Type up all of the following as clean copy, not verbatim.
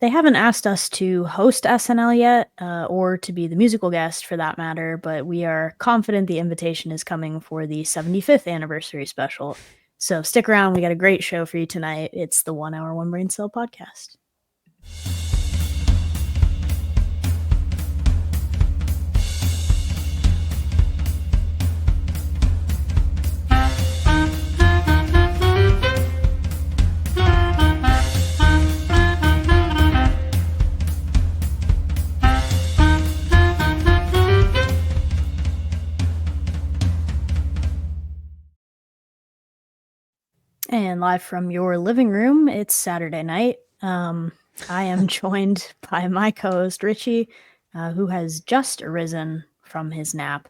They haven't asked us to host SNL yet, or to be the musical guest for that matter, but we are confident the invitation is coming for the 75th anniversary special. So stick around. We got a great show for you tonight. It's the 1 Hour One Brain Cell podcast. And live from your living room, it's Saturday night. I am joined by my co-host Richie, who has just arisen from his nap.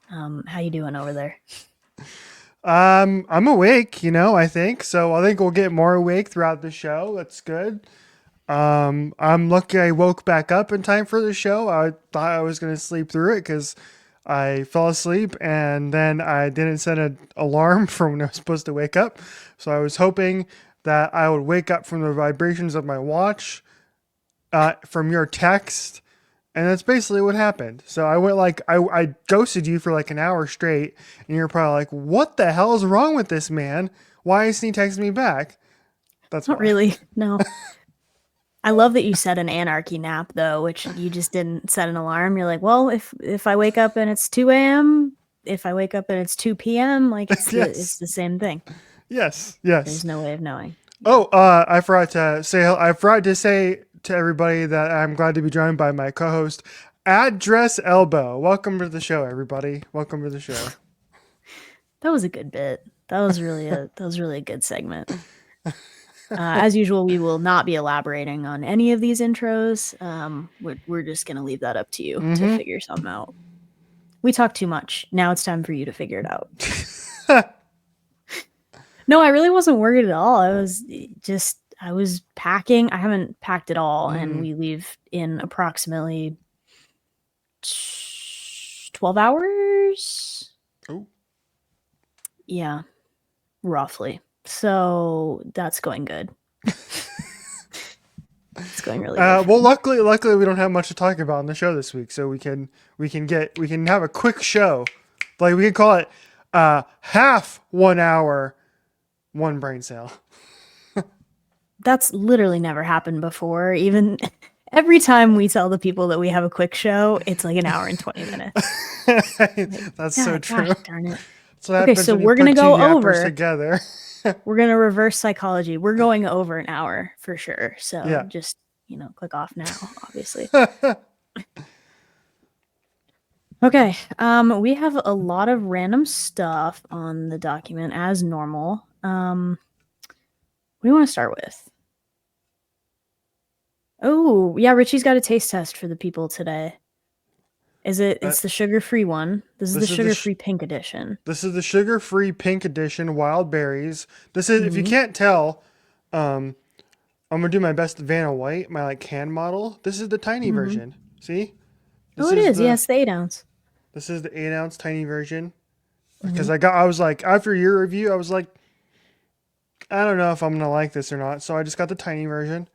How you doing over there? I'm awake, I think. So I think we'll get more awake throughout the show. That's good. I'm lucky I woke back up in time for the show. I thought I was going to sleep through it because I fell asleep and then I didn't set an alarm for when I was supposed to wake up. So I was hoping that I would wake up from the vibrations of my watch, from your text. And that's basically what happened. So I went I ghosted you for like an hour straight, and you're probably like, "What the hell is wrong with this man? Why isn't he texting me back?" That's Not why. really. No. I love that you set an anarchy nap though, which you just didn't set an alarm. You're like, well, if I wake up and it's 2 a.m., if I wake up and it's 2 p.m., like it's Yes, the same thing. yes, yes. There's no way of knowing. Yeah. Oh, I forgot to say to everybody that I'm glad to be joined by my co-host, Address Elbow. Welcome to the show, everybody. Welcome to the show. That was a good bit. That was really a good segment. As usual, we will not be elaborating on any of these intros. We're just gonna leave that up to you to Mm-hmm. figure something out. We talk too much. Now it's time for you to figure it out. No, I really wasn't worried at all. I was packing. I haven't packed at all, and we leave in approximately 12 hours. Oh. Yeah, roughly. So that's going good. It's going really good. Well, luckily, we don't have much to talk about on the show this week, so we can have a quick show, like we can call it half 1 hour, one brain cell. That's literally never happened before. Even every time we tell the people that we have a quick show, it's like an hour and 20 minutes. That's God, so true. gosh darn it. That's what Okay, happens so when you we're gonna put two go yappers over. together. We're gonna reverse psychology. We're going over an hour for sure. So Yeah. just click off now, obviously. Okay. We have a lot of random stuff on the document as normal. What do you want to start with? Oh, yeah, Richie's got a taste test for the people today. It's the sugar-free one. This is the sugar-free pink edition. This is the sugar-free pink edition, wild berries. This is, if you can't tell, I'm gonna do my best Vanna White, my like can model. This is the tiny version. See? This Oh, it is. the Yes, the 8-ounce. This is the 8-ounce tiny version. Because I was like, after your review, I was like, I don't know if I'm gonna like this or not. So I just got the tiny version,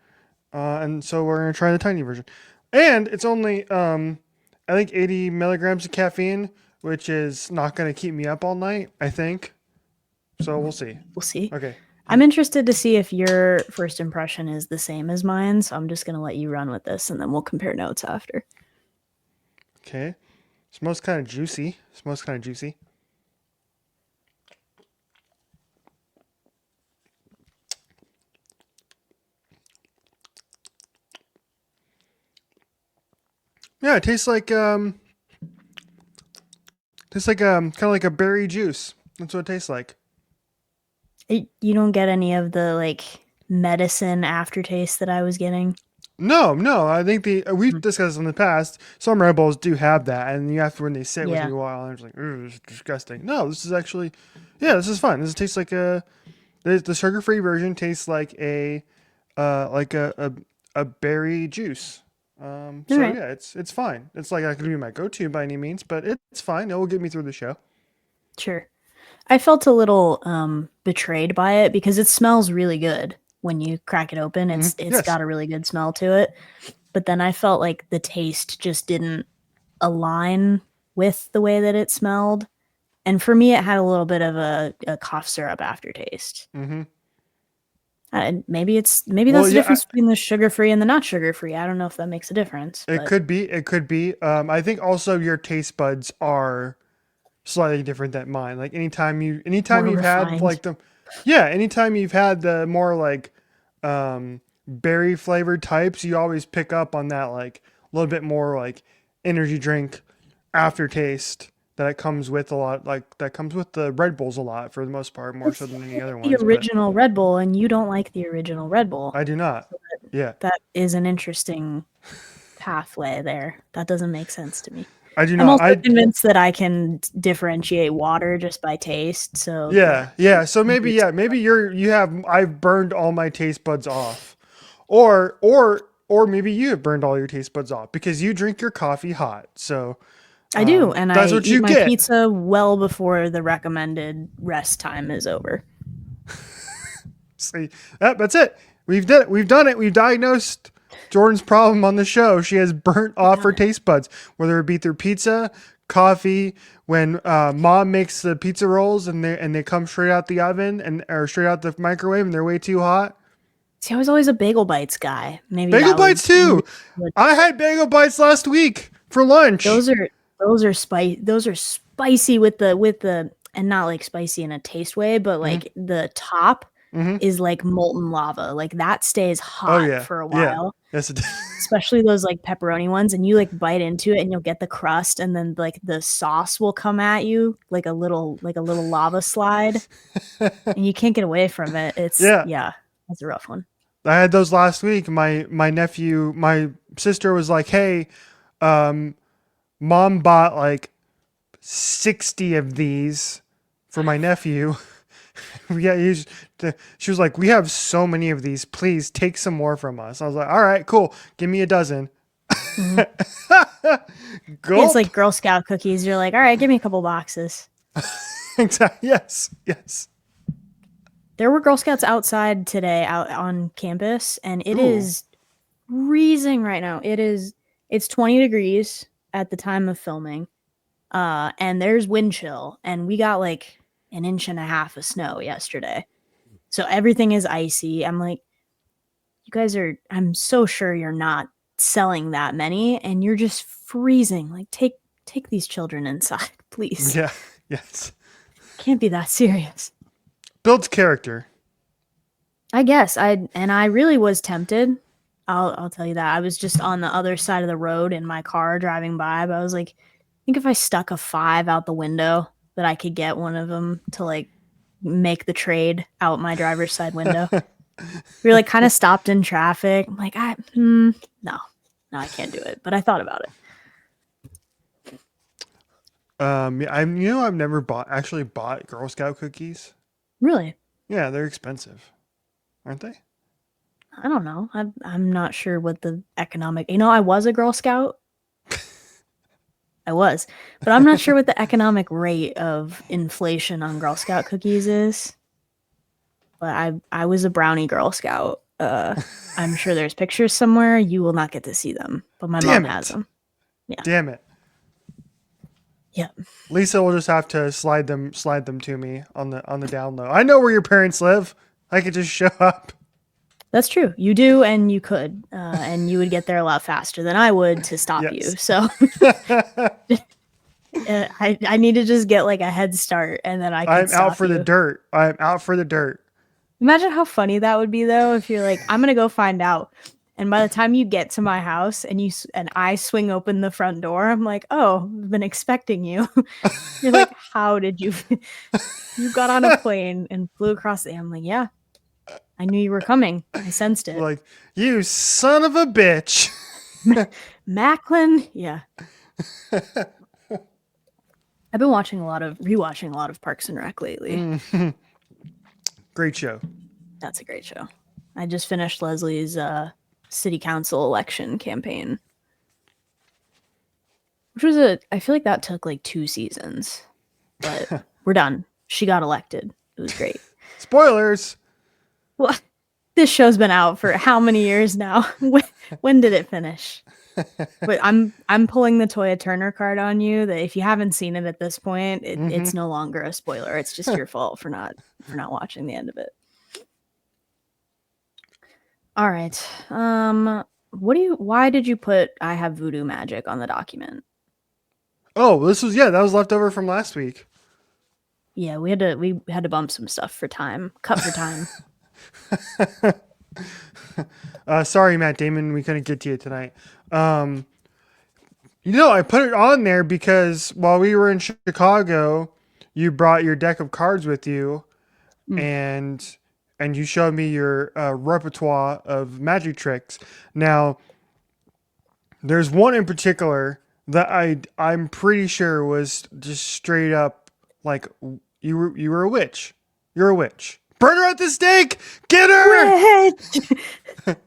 and so we're gonna try the tiny version. And it's only, I think 80 milligrams of caffeine, which is not gonna keep me up all night. I think. So we'll see. We'll see. Okay. I'm interested to see if your first impression is the same as mine, so I'm just going to let you run with this, and then we'll compare notes after. Okay. Smells kind of juicy. Yeah, it tastes like kind of like a berry juice. That's what it tastes like. You don't get any of the, like, medicine aftertaste that I was getting? No. I think we've discussed this in the past. Some Red Bulls do have that, and you have to when they sit with Yeah. you a while, and it's like, this is disgusting. No, this is actually, yeah, this is fun. This tastes like the sugar-free version tastes like a berry juice. So Alright. yeah, it's fine. It's like not gonna be my go-to by any means, but it's fine. It will get me through the show. Sure. I felt a little betrayed by it because it smells really good. when you crack it open. It's Yes. got a really good smell to it. But then I felt like the taste just didn't align with the way that it smelled. And for me, it had a little bit of a cough syrup aftertaste. Mm-hmm. Maybe that's Well, the yeah, difference between the sugar free and the not sugar free. I don't know if that makes a difference, it but could be. It could be. I think also your taste buds are slightly different than mine. Like anytime more you've had refined. like yeah, anytime you've had the more like berry flavored types, you always pick up on that like a little bit more like energy drink aftertaste that it comes with a lot. Like that comes with the Red Bulls a lot for the most part, more so It's than any other the ones. But original Red Bull, and you don't like the original Red Bull. I do not. Yeah, That is an interesting pathway there. That doesn't make sense to me. I do I'm not. also I convinced that I can differentiate water just by taste. So Yeah, yeah. So maybe it's- yeah, maybe you have I've burned all my taste buds off. Or maybe you have burned all your taste buds off because you drink your coffee hot. So I do, and I that's what eat you my get. pizza well before the recommended rest time is over. See, that's it. We've done it. We've done it. We've diagnosed Jordan's problem on the show. She has burnt off her taste buds, whether it be through pizza, coffee, when mom makes the pizza rolls and they come straight out the oven and or straight out the microwave and they're way too hot. See, I was always a bagel bites guy. Maybe Bagel that bites was too. I had bagel bites last week for lunch. those are spicy with the and not like spicy in a taste way, but Mm-hmm. like the top Mm-hmm. is like molten lava. Like that stays Oh hot yeah, for a yeah. while. Yes, it Especially those like pepperoni ones, and you like bite into it and you'll get the crust, and then like the sauce will come at you like a little lava slide, and you can't get away from it. It's yeah. yeah, that's a rough one. I had those last week. My sister was like, "Hey, um, mom bought like 60 of these for my nephew." Yeah, she was like, "We have so many of these. Please take some more from us." I was like, "All right, cool. Give me a dozen." Mhm. Yeah, it's Gulp. like Girl Scout cookies. You're like, all right, give me a couple boxes. Exactly. Yes. Yes. There were Girl Scouts outside today out on campus, and it Ooh. is freezing right now. It's 20 degrees at the time of filming. And there's wind chill, and we got like an inch and a half of snow yesterday. So everything is icy. I'm like, you guys are I'm so sure you're not selling that many and you're just freezing. Like take these children inside, please. Yeah. Yes. Can't be that serious. Builds character. I guess I really was tempted. I'll tell you that. I was just on the other side of the road in my car driving by, but I was like, I think if I stuck a 5 out the window that I could get one of them to like make the trade out my driver's side window. We were like kind of stopped in traffic. I'm like, no, I can't do it. But I thought about it. Yeah, I've never bought Girl Scout cookies. Really? Yeah, they're expensive, aren't they? I don't know. I'm not sure what the economic. I was a Girl Scout. I was, but I'm not sure what the economic rate of inflation on Girl Scout cookies is. But I was a brownie Girl Scout. I'm sure there's pictures somewhere. You will not get to see them, but my mom Damn has it! them. Yeah. Damn it! Yeah. Lisa will just have to slide them to me on the down low. I know where your parents live. I could just show up. That's true. You do, and you could, and you would get there a lot faster than I would to stop you. Yes. So I need to just get like a head start, and then I I'm could out stop for the you. dirt. I'm out for the dirt. Imagine how funny that would be, though, if you're like, I'm gonna go find out, and by the time you get to my house and I swing open the front door, I'm like, oh, I've been expecting you. You're like, how did you? You got on a plane and flew across the. I'm like, yeah, I knew you were coming. I sensed it. Like, you son of a bitch. Macklin, yeah. I've been rewatching a lot of Parks and Rec lately. Great show. That's a great show. I just finished Leslie's city council election campaign, which was I feel like that took like 2 seasons, but we're done. She got elected. It was great. Spoilers. Well, This show's been out for how many years now? When did it finish? But I'm pulling the Toya Turner card on you that if you haven't seen it at this point, it's no longer a spoiler. It's just your fault for not watching the end of it. All right. Why did you put I have voodoo magic on the document? Oh, that was left over from last week. Yeah, we had to bump some stuff for time. Cut for time. Sorry, Matt Damon, we couldn't get to you tonight. I put it on there because while we were in Chicago, you brought your deck of cards with you, and you showed me your repertoire of magic tricks. Now, there's one in particular that I'm pretty sure was just straight up like you were a witch. You're a witch. Burn her at the stake. Get her. Witch!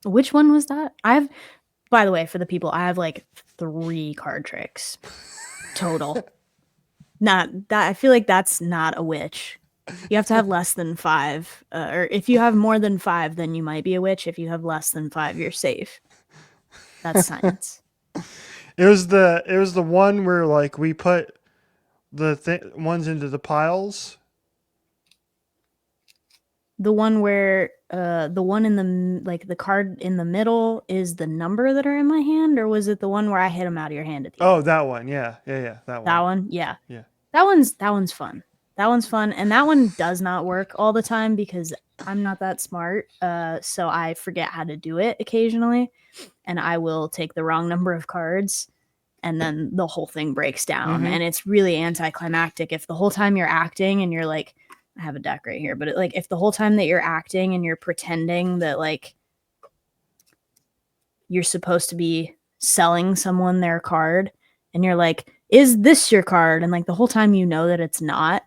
Which one was that? By the way, for the people, I have like 3 card tricks total. Not that I feel like that's not a witch. You have to have less than 5, or if you have more than 5, then you might be a witch. If you have less than 5, you're safe. That's science. It was the one where like we put the ones into the piles. The one where the one in the card in the middle is the number that are in my hand, or was it the one where I hit them out of your hand at the end? That one. Yeah, that one. That one, yeah. Yeah. That one's fun. That one's fun, and that one does not work all the time because I'm not that smart. So I forget how to do it occasionally, and I will take the wrong number of cards, and then the whole thing breaks down, and it's really anticlimactic if the whole time you're acting and you're like, I have a deck right here, but if the whole time that you're acting and you're pretending that like you're supposed to be selling someone their card, and you're like, is this your card? And like the whole time you know that it's not,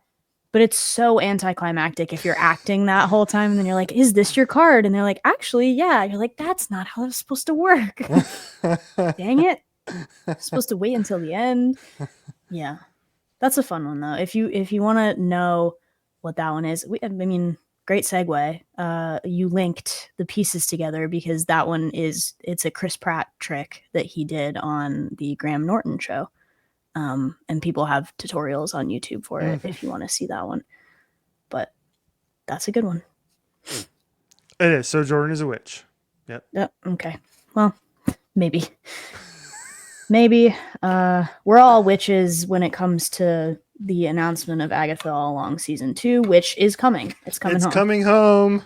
but it's so anticlimactic if you're acting that whole time, and then you're like, is this your card? And they're like, actually, yeah. You're like, that's not how it's supposed to work. Dang it. I'm supposed to wait until the end. Yeah. That's a fun one though. If you want to know what that one is, great segue. You linked the pieces together because that one it's a Chris Pratt trick that he did on the Graham Norton show. And people have tutorials on YouTube for it if you want to see that one. But that's a good one. It is. So Jordan is a witch. Yep. Yep. Okay. Well, maybe. Maybe. We're all witches when it comes to the announcement of Agatha All Along season 2, which is coming. It's coming home.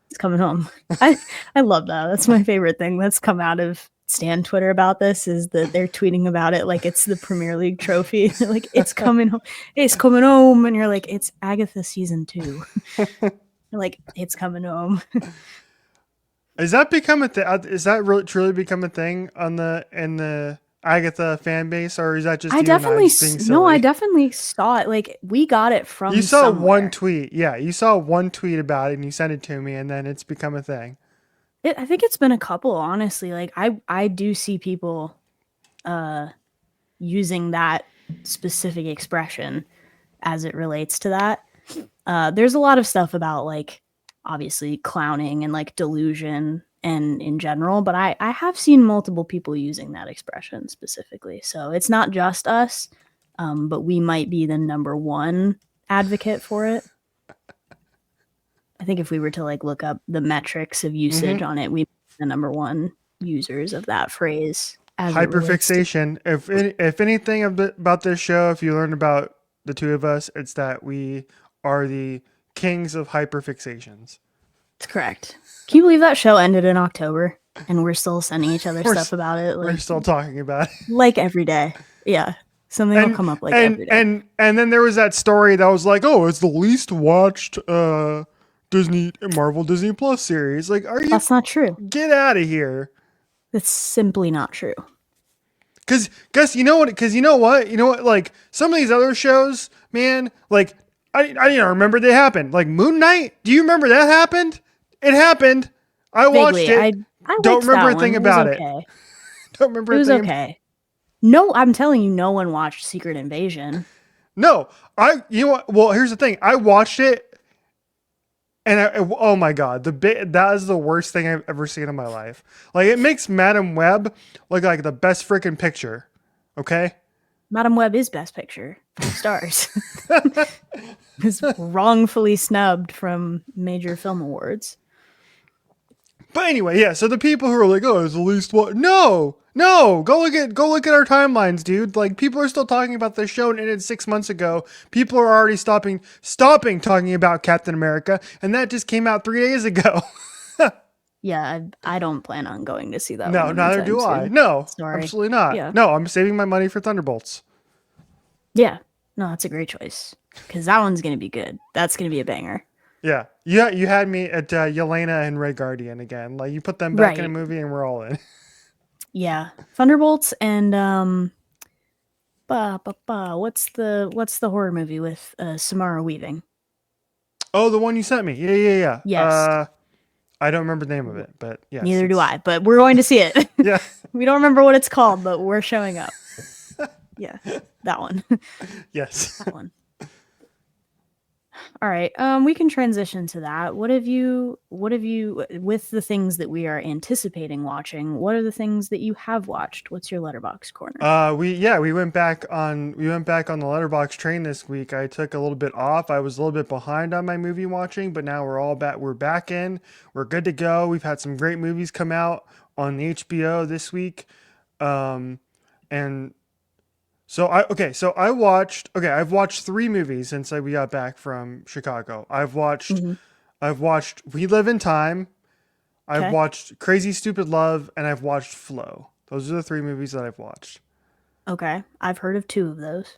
It's coming home. I love that. That's my favorite thing that's come out of Stan Twitter about this is that they're tweeting about it like it's the Premier League trophy. Like, it's coming home. It's coming home. And you're like, it's Agatha season 2. You're like, it's coming home. Is that become a thing? Is that really truly become a thing in the Agatha fan base, or is that just I definitely saw it. Like, we got it from you saw somewhere. one tweet. Yeah, you saw one tweet about it and you sent it to me, and then it's become a thing. I think it's been a couple, honestly. Like, I do see people using that specific expression as it relates to that. There's a lot of stuff about, like, obviously clowning and like delusion and in general, but I have seen multiple people using that expression specifically. So it's not just us, but we might be the number one advocate for it. I think if we were to like look up the metrics of usage on it, we'd be the number one users of that phrase. As hyperfixation. If anything about this show, if you learn about the two of us, it's that we are the kings of hyperfixations. That's correct. Can you believe that show ended in October and we're still sending each other stuff about it? Like, we're still talking about it. Like every day. Yeah. Something will come up like every day. And then there was that story that was like, oh, it's the least watched Marvel Disney Plus series. Like, That's not true. Get out of here. That's simply not true. Because you know what? Like, some of these other shows, man, like, I didn't remember they happened. Like Moon Knight, do you remember that happened? It happened. I watched it. I don't remember a thing about it. Don't remember. It was okay. No, I'm telling you, no one watched Secret Invasion. No, you know what? Well, here's the thing. I watched it And oh my god, that is the worst thing I've ever seen in my life. Like it makes Madam Web look like the best freaking picture. Okay? Madam Web is Best Picture, 5 stars. Was wrongfully snubbed from major film awards. But anyway, yeah. So the people who are like, "Oh, it's the least one," no, no, go look at our timelines, dude. Like people are still talking about this show, and it ended 6 months ago. People are already stopping talking about Captain America, and that just came out 3 days ago. Yeah, I don't plan on going to see that one No, neither anytime do I. soon. No, Sorry. absolutely not. Yeah. No, I'm saving my money for Thunderbolts. Yeah. No, that's a great choice. Because that one's going to be good. That's going to be a banger. Yeah, you had me at Yelena and Red Guardian again. Like you put them back in a Right. movie, and we're all in. Yeah. Thunderbolts and what's the horror movie with Samara Weaving? Oh, the one you sent me. Yeah. Yes. I don't remember the name of it, but yes, Neither do it's I, but we're going to see it. yeah, We don't remember what it's called, but we're showing up. Yeah. That one. yes. That one. All right. We can transition to that. What have you with the things that we are anticipating watching, what are the things that you have watched? What's your letterbox corner? We went back on the Letterbox train this week. I took a little bit off. I was a little bit behind on my movie watching, but now we're all back. We're back in. We're good to go. We've had some great movies come out on the HBO this week, and I've watched 3 movies since we got back from Chicago. Mhm. I've watched We Live in Time. I've Okay. watched Crazy Stupid Love, and I've watched Flow. Those are the 3 movies that I've watched. Okay. I've heard of 2 of those.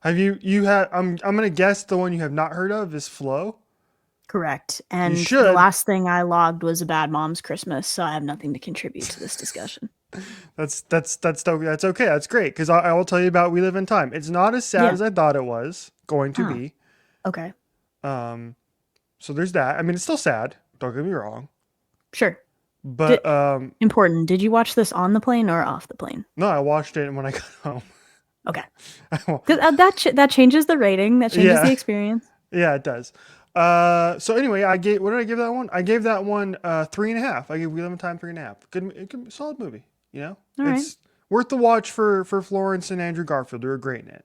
Have you had? I'm gonna guess the one you have not heard of is Flow. Correct. You And the should. last thing I logged was a Bad Mom's Christmas, so I have nothing to contribute to this discussion. That's okay. That's great because I will tell you about We Live in Time. It's not as sad Yeah. as I thought it was going to Oh, be. okay. Um, so there's that. I mean, it's still sad. Don't get me wrong. Sure. But Important. Did you watch this on the plane or off the plane? no, I watched it when I got home. Okay. 'Cause, that changes the rating. That changes the Yeah, experience. yeah, it does. So anyway, what did I give that one? I gave that one 3.5. I gave We Live in Time 3.5. Good, solid movie. You know, All right. it's worth the watch for Florence and Andrew Garfield. They were great in it.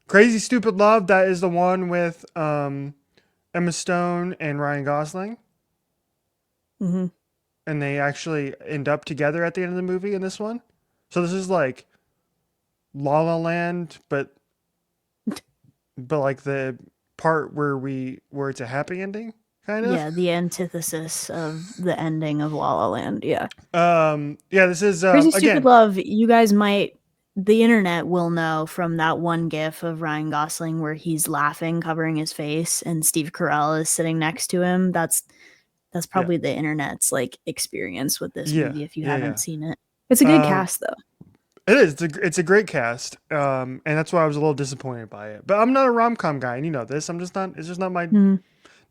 Crazy Stupid Love. That is the one with Emma Stone and Ryan Gosling, Mm-hmm. and they actually end up together at the end of the movie in this one. So this is like La La Land, but like the part where it's a happy ending, kind of. Yeah, the antithesis of the ending of La La Land. Yeah. Yeah, this is Crazy Stupid again. Love, you guys might, the internet will know from that one gif of Ryan Gosling where he's laughing, covering his face, and Steve Carell is sitting next to him. That's Yeah, probably the internet's like experience with this yeah, movie if you yeah. haven't seen it. It's a good Um, cast though. it is. It's a great cast. And that's why I was a little disappointed by it. But I'm not a rom com guy, and you know this. I'm just not. It's just Mm,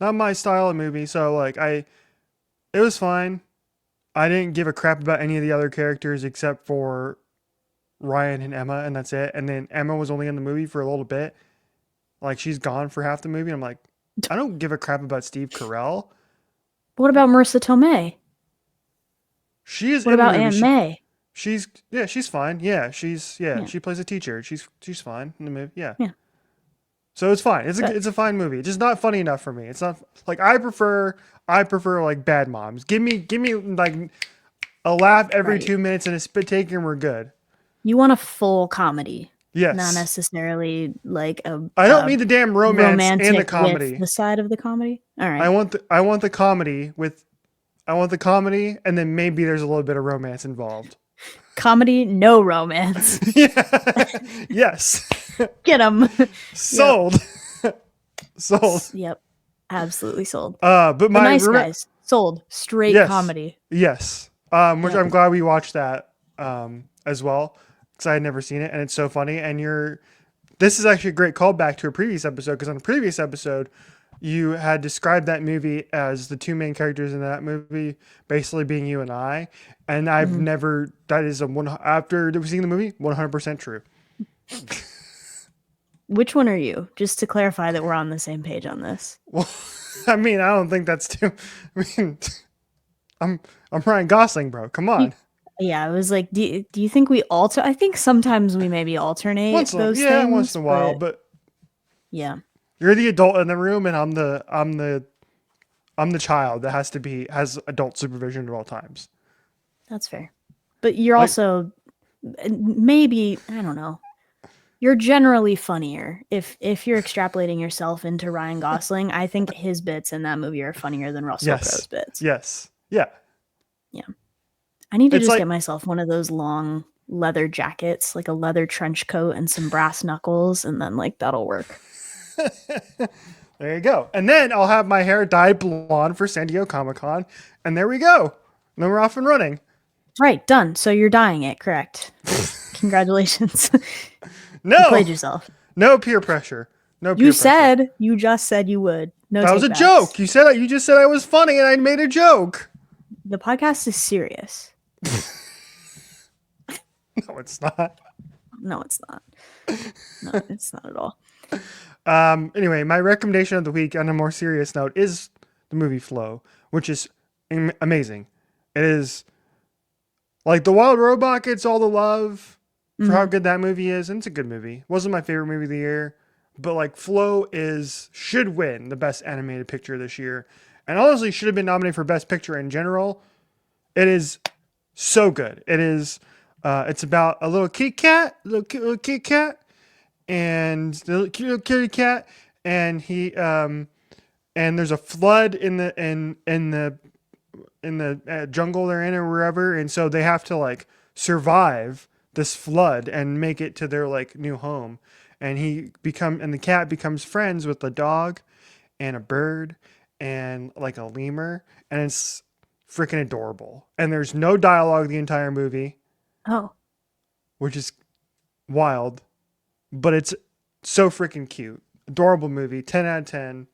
not my style of movie. So like it was fine. I didn't give a crap about any of the other characters except for Ryan and Emma, and that's it. And then Emma was only in the movie for a little bit. Like she's gone for half the movie. I'm like, I don't give a crap about Steve Carell. what about Marissa Tomei? She is What in the about movie. Aunt May? She's fine. Yeah, Yeah. she plays a teacher. She's fine in the movie. Yeah. Yeah. So it's fine. Good. It's a fine movie. It's just not funny enough for me. It's not like I prefer like Bad Moms. Give me like a laugh every Right. 2 minutes and a spit take and we're good. You want a full comedy, not Yes. necessarily like I don't a need the damn romance and the romantic with comedy. the side of the comedy. All I right. want the comedy with I want the comedy and then maybe there's a little bit of romance involved. Comedy, no romance. Yeah. Yes. Get them. Yep. Sold. Sold. Yep. Absolutely sold. But The my Nice roommate. Guys. Sold. Straight Yes. comedy. Yes. Which Yep. I'm glad we watched that as well because I had never seen it and it's so funny. And this is actually a great callback to a previous episode because on a previous episode you had described that movie as the 2 main characters in that movie basically being you and I, and I've Mhm. never. That is a one after seeing the movie 100% true. Which one are you? Just to clarify that we're on the same page on this. Well, I mean, I don't think that's too. I mean, I'm I'm Ryan Gosling, bro. Come You, on. yeah, I was like, do you think we alter? I think sometimes we maybe alternate those Yeah, once things, in a while, but but yeah, you're the adult in the room, and I'm the child that has adult supervision at all times. that's fair. But you're Like, also maybe, I don't know. You're generally funnier if you're extrapolating yourself into Ryan Gosling. I think his bits in that movie are funnier than Russell Crowe's yes, bits. yes, yeah. Yeah. I need to It's just get like myself one of those long leather jackets, like a leather trench coat and some brass knuckles, and then like that'll work. there you go. And then I'll have my hair dyed blonde for San Diego Comic Con, and there we go. Then we're off and running. Right, done. So you're dyeing it, correct? Congratulations. You No, played yourself. no peer pressure. No You peer pressure. said you just said you would. No That was take a backs. joke. You just said I was funny, and I made a joke. The podcast is serious. No, it's not. No, it's not. No, it's not at all. Anyway, my recommendation of the week on a more serious note is the movie Flow, which is amazing. It is like The Wild Robot gets all the love for how Mhm. good that movie is, and it's a good movie. Wasn't my favorite movie of the year, but like Flow should win the best animated picture this year, and honestly should have been nominated for best picture in general. It is so good. It is. It's about a little kitty cat, little kitty cat, and the little kitty cat, and he and there's a flood in the jungle they're in or wherever, and so they have to like survive this flood and make it to their like new home. And the cat becomes friends with a dog and a bird and like a lemur, and it's freaking adorable. And there's no dialogue the entire movie, Oh, which is wild, but it's so freaking cute. Adorable movie, 10 out of 10.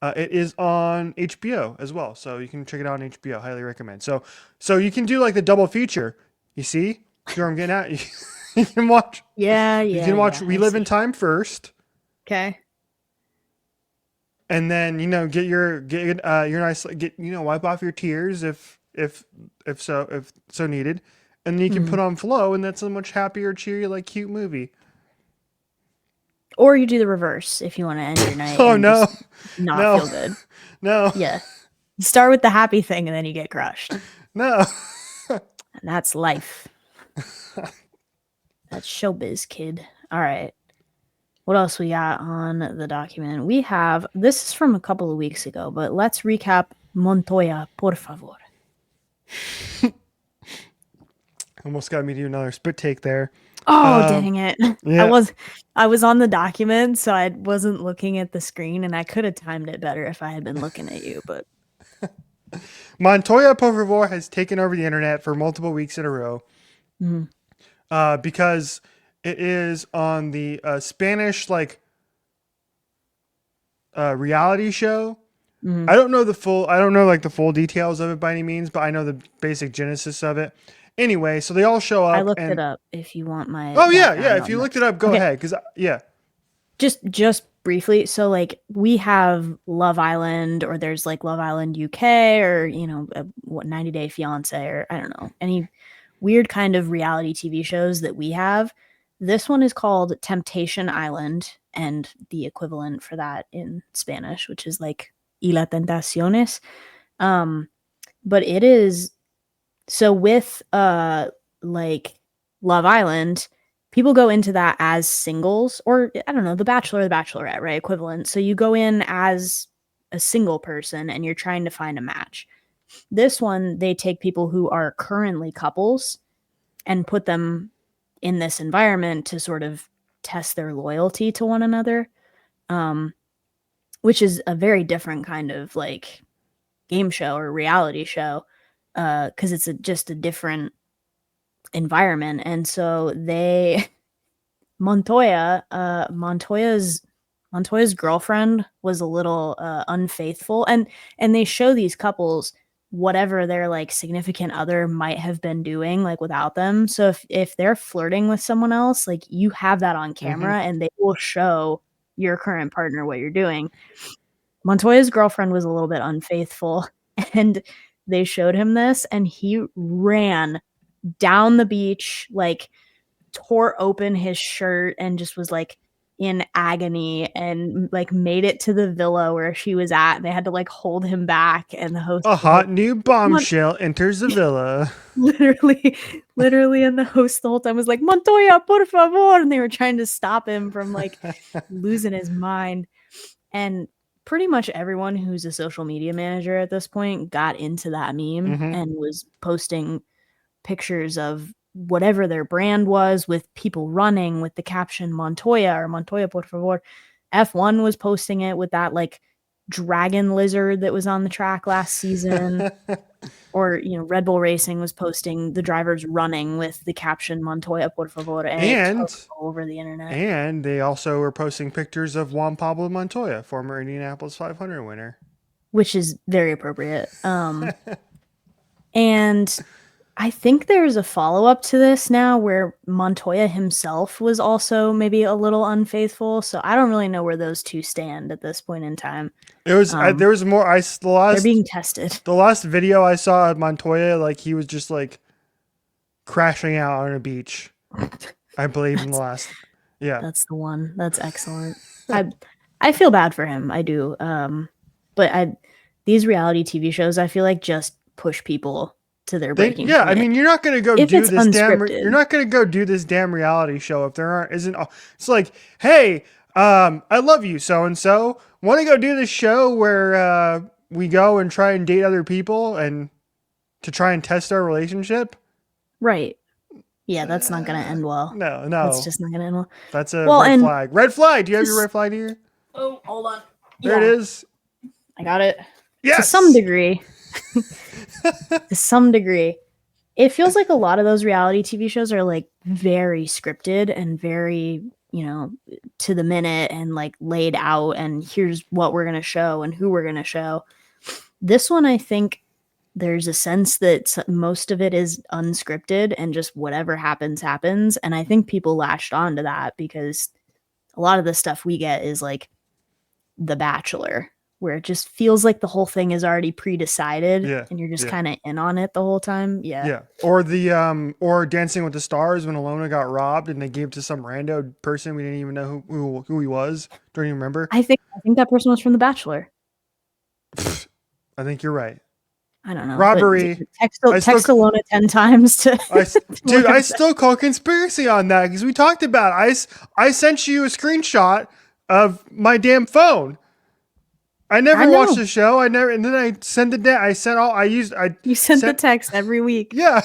It is on HBO as well, so you can check it out on HBO. Highly recommend. So you can do like the double feature. You see where I'm getting at? You can watch. yeah, You yeah, can watch yeah. We I Live in see. Time first, Okay. and then get your nice wipe off your tears if so needed, and then you can Mhm. put on Flow, and that's a much happier, cheery, like cute movie. Or you do the reverse if you want to end your night Oh and no, just not no, feel good. no, Yeah. You start with the happy thing and then you get crushed. no. And that's life. That's showbiz, kid. All right. What else we got on the document? We have this is from a couple of weeks ago, but let's recap Montoya, por favor. Almost got me to do another spit take there. Oh, Um, dang it. I yeah. was I was on the document, so I wasn't looking at the screen and I could have timed it better if I had been looking at you, but Montoya por favor has taken over the internet for multiple weeks in a row mhm, because it is on the Spanish reality show. mhm. I don't know like the full details of it by any means, but I know the basic genesis of it. Anyway, so they all show I up looked it and up if you want my oh yeah. background If on you looked it this. up, go Okay, ahead. Cause yeah, just briefly, so like we have Love Island or there's like Love Island UK or what 90 Day Fiance or I don't know, any weird kind of reality TV shows that we have. This one is called Temptation Island and the equivalent for that in Spanish, which is like Y la Tentaciones. Um but it is so with like Love Island, people go into that as singles or I don't know, The Bachelor or The Bachelorette, right? Equivalent. So you go in as a single person and you're trying to find a match. This one, they take people who are currently couples and put them in this environment to sort of test their loyalty to one another. Um, which is a very different kind of like game show or reality show because it's just a different environment. And so they Montoya's girlfriend was a little unfaithful, and they show these couples whatever their like significant other might have been doing like without them. So if they're flirting with someone else, like you have that on Mm-hmm. camera and they will show your current partner what you're doing. Montoya's girlfriend was a little bit unfaithful and they showed him this and he ran down the beach, like tore open his shirt and just was like in agony and like made it to the villa where she was at and they had to like hold him back and the host A was like hot new bombshell enters the villa. literally literally and the host the whole time was like Montoya por favor and they were trying to stop him from like losing his mind. And pretty much everyone who's a social media manager at this point got into that meme Mm-hmm. and was posting pictures of whatever their brand was with people running with the caption Montoya or Montoya por favor. F1 was posting it with that like dragon lizard that was on the track last season. Or, Red Bull Racing was posting the drivers running with the caption Montoya por favor, and it took and all over the internet, and they also were posting pictures of Juan Pablo Montoya, former Indianapolis 500 winner. which is very appropriate. And I think there's a follow up to this now where Montoya himself was also maybe a little unfaithful. So I don't really know where those two stand at this point in time. It was Um, there was more. they're being tested. The last video I saw of Montoya, like he was just like crashing out on a beach. I believe in the that's last. Yeah, that's the one. That's excellent. I feel bad for him. I do. But these reality TV shows I feel like just push people to their they breaking yeah. I point. mean, you're not gonna go If do it's this damn. You're unscripted, not gonna go do this damn reality show if there aren't isn't. It's like, hey, I love you, so and so. Want to go do this show where we go and try and date other people and to try and test our relationship? right? Yeah, that's not gonna end well. No, That's no, just not gonna end well. that's a Well, red and flag. Red flag. Do you have your just red flag here? oh, hold on. There it Yeah, is. I got it. To some Yes. degree, to some degree, it feels like a lot of those reality TV shows are like very scripted and very, to the minute and like laid out. And here's what we're gonna show and who we're gonna show. This one, I think there's a sense that most of it is unscripted and just whatever happens happens. And I think people latched on to that because a lot of the stuff we get is like The Bachelor, where it just feels like the whole thing is already pre-decided Yeah. and you're just Yeah. kind of in on it the whole time. Yeah. Yeah. Or the or Dancing with the Stars when Alona got robbed and they gave it to some rando person we didn't even know who he was. Don't you remember? I think that person was from The Bachelor. I think you're right. I don't know, but Robbery. I still text Alona 10 times to, to dude, learn I that. still call conspiracy on that because we talked about it. I sent you a screenshot of my damn phone. I I never watched know. the show. I never, and then I sent it down. I sent all. I You sent the sent. text every week. Yeah.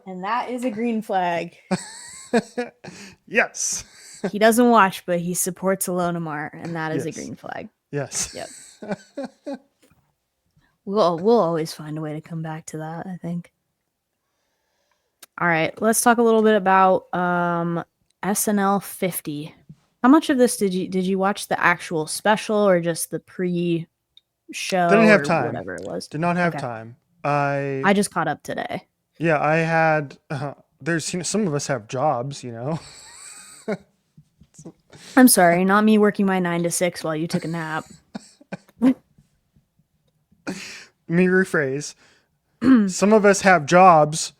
And that is a green flag. Yes. He doesn't watch, but he supports Alona Mar, and that is a Yes. green flag. Yes. Yep. We'll always find a way to come back to that, I think. All right, let's talk a little bit about SNL 50. How much of this did you watch the actual special or just the pre-show Didn't have or time. whatever it was? Did not have Okay. time. I just caught up today. Yeah, I had. There's some of us have jobs, you know. I'm sorry, not me working my 9 to 6 while you took a nap. Let me rephrase. Some of us have jobs. ...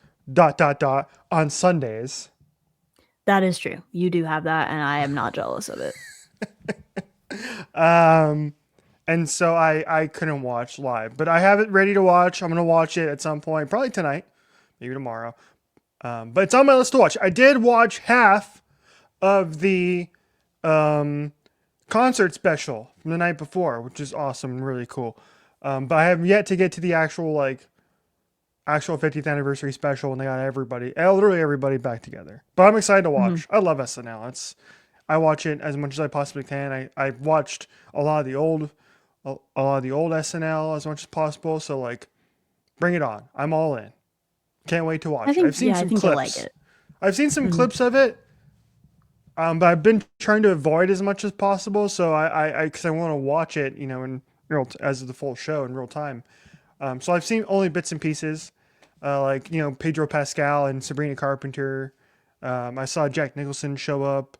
on Sundays. That is true. You do have that, and I am not jealous of it. And so I couldn't watch live, but I have it ready to watch. I'm gonna watch it at some point, probably tonight, maybe tomorrow. But it's on my list to watch. I did watch half of the concert special from the night before, which is awesome and really cool. But I have yet to get to the actual 50th anniversary special when they got literally everybody back together. But I'm excited to watch. I love SNL. I watch it as much as I possibly can. I watched a lot of the old SNL as much as possible. So bring it on. I'm all in. Can't wait to watch it. I've seen I some think you'll like clips. it. I've seen some clips of it. But I've been trying to avoid as much as possible. So because I want to watch it, in real as the full show in real time. So I've seen only bits and pieces, like Pedro Pascal and Sabrina Carpenter. I saw Jack Nicholson show up.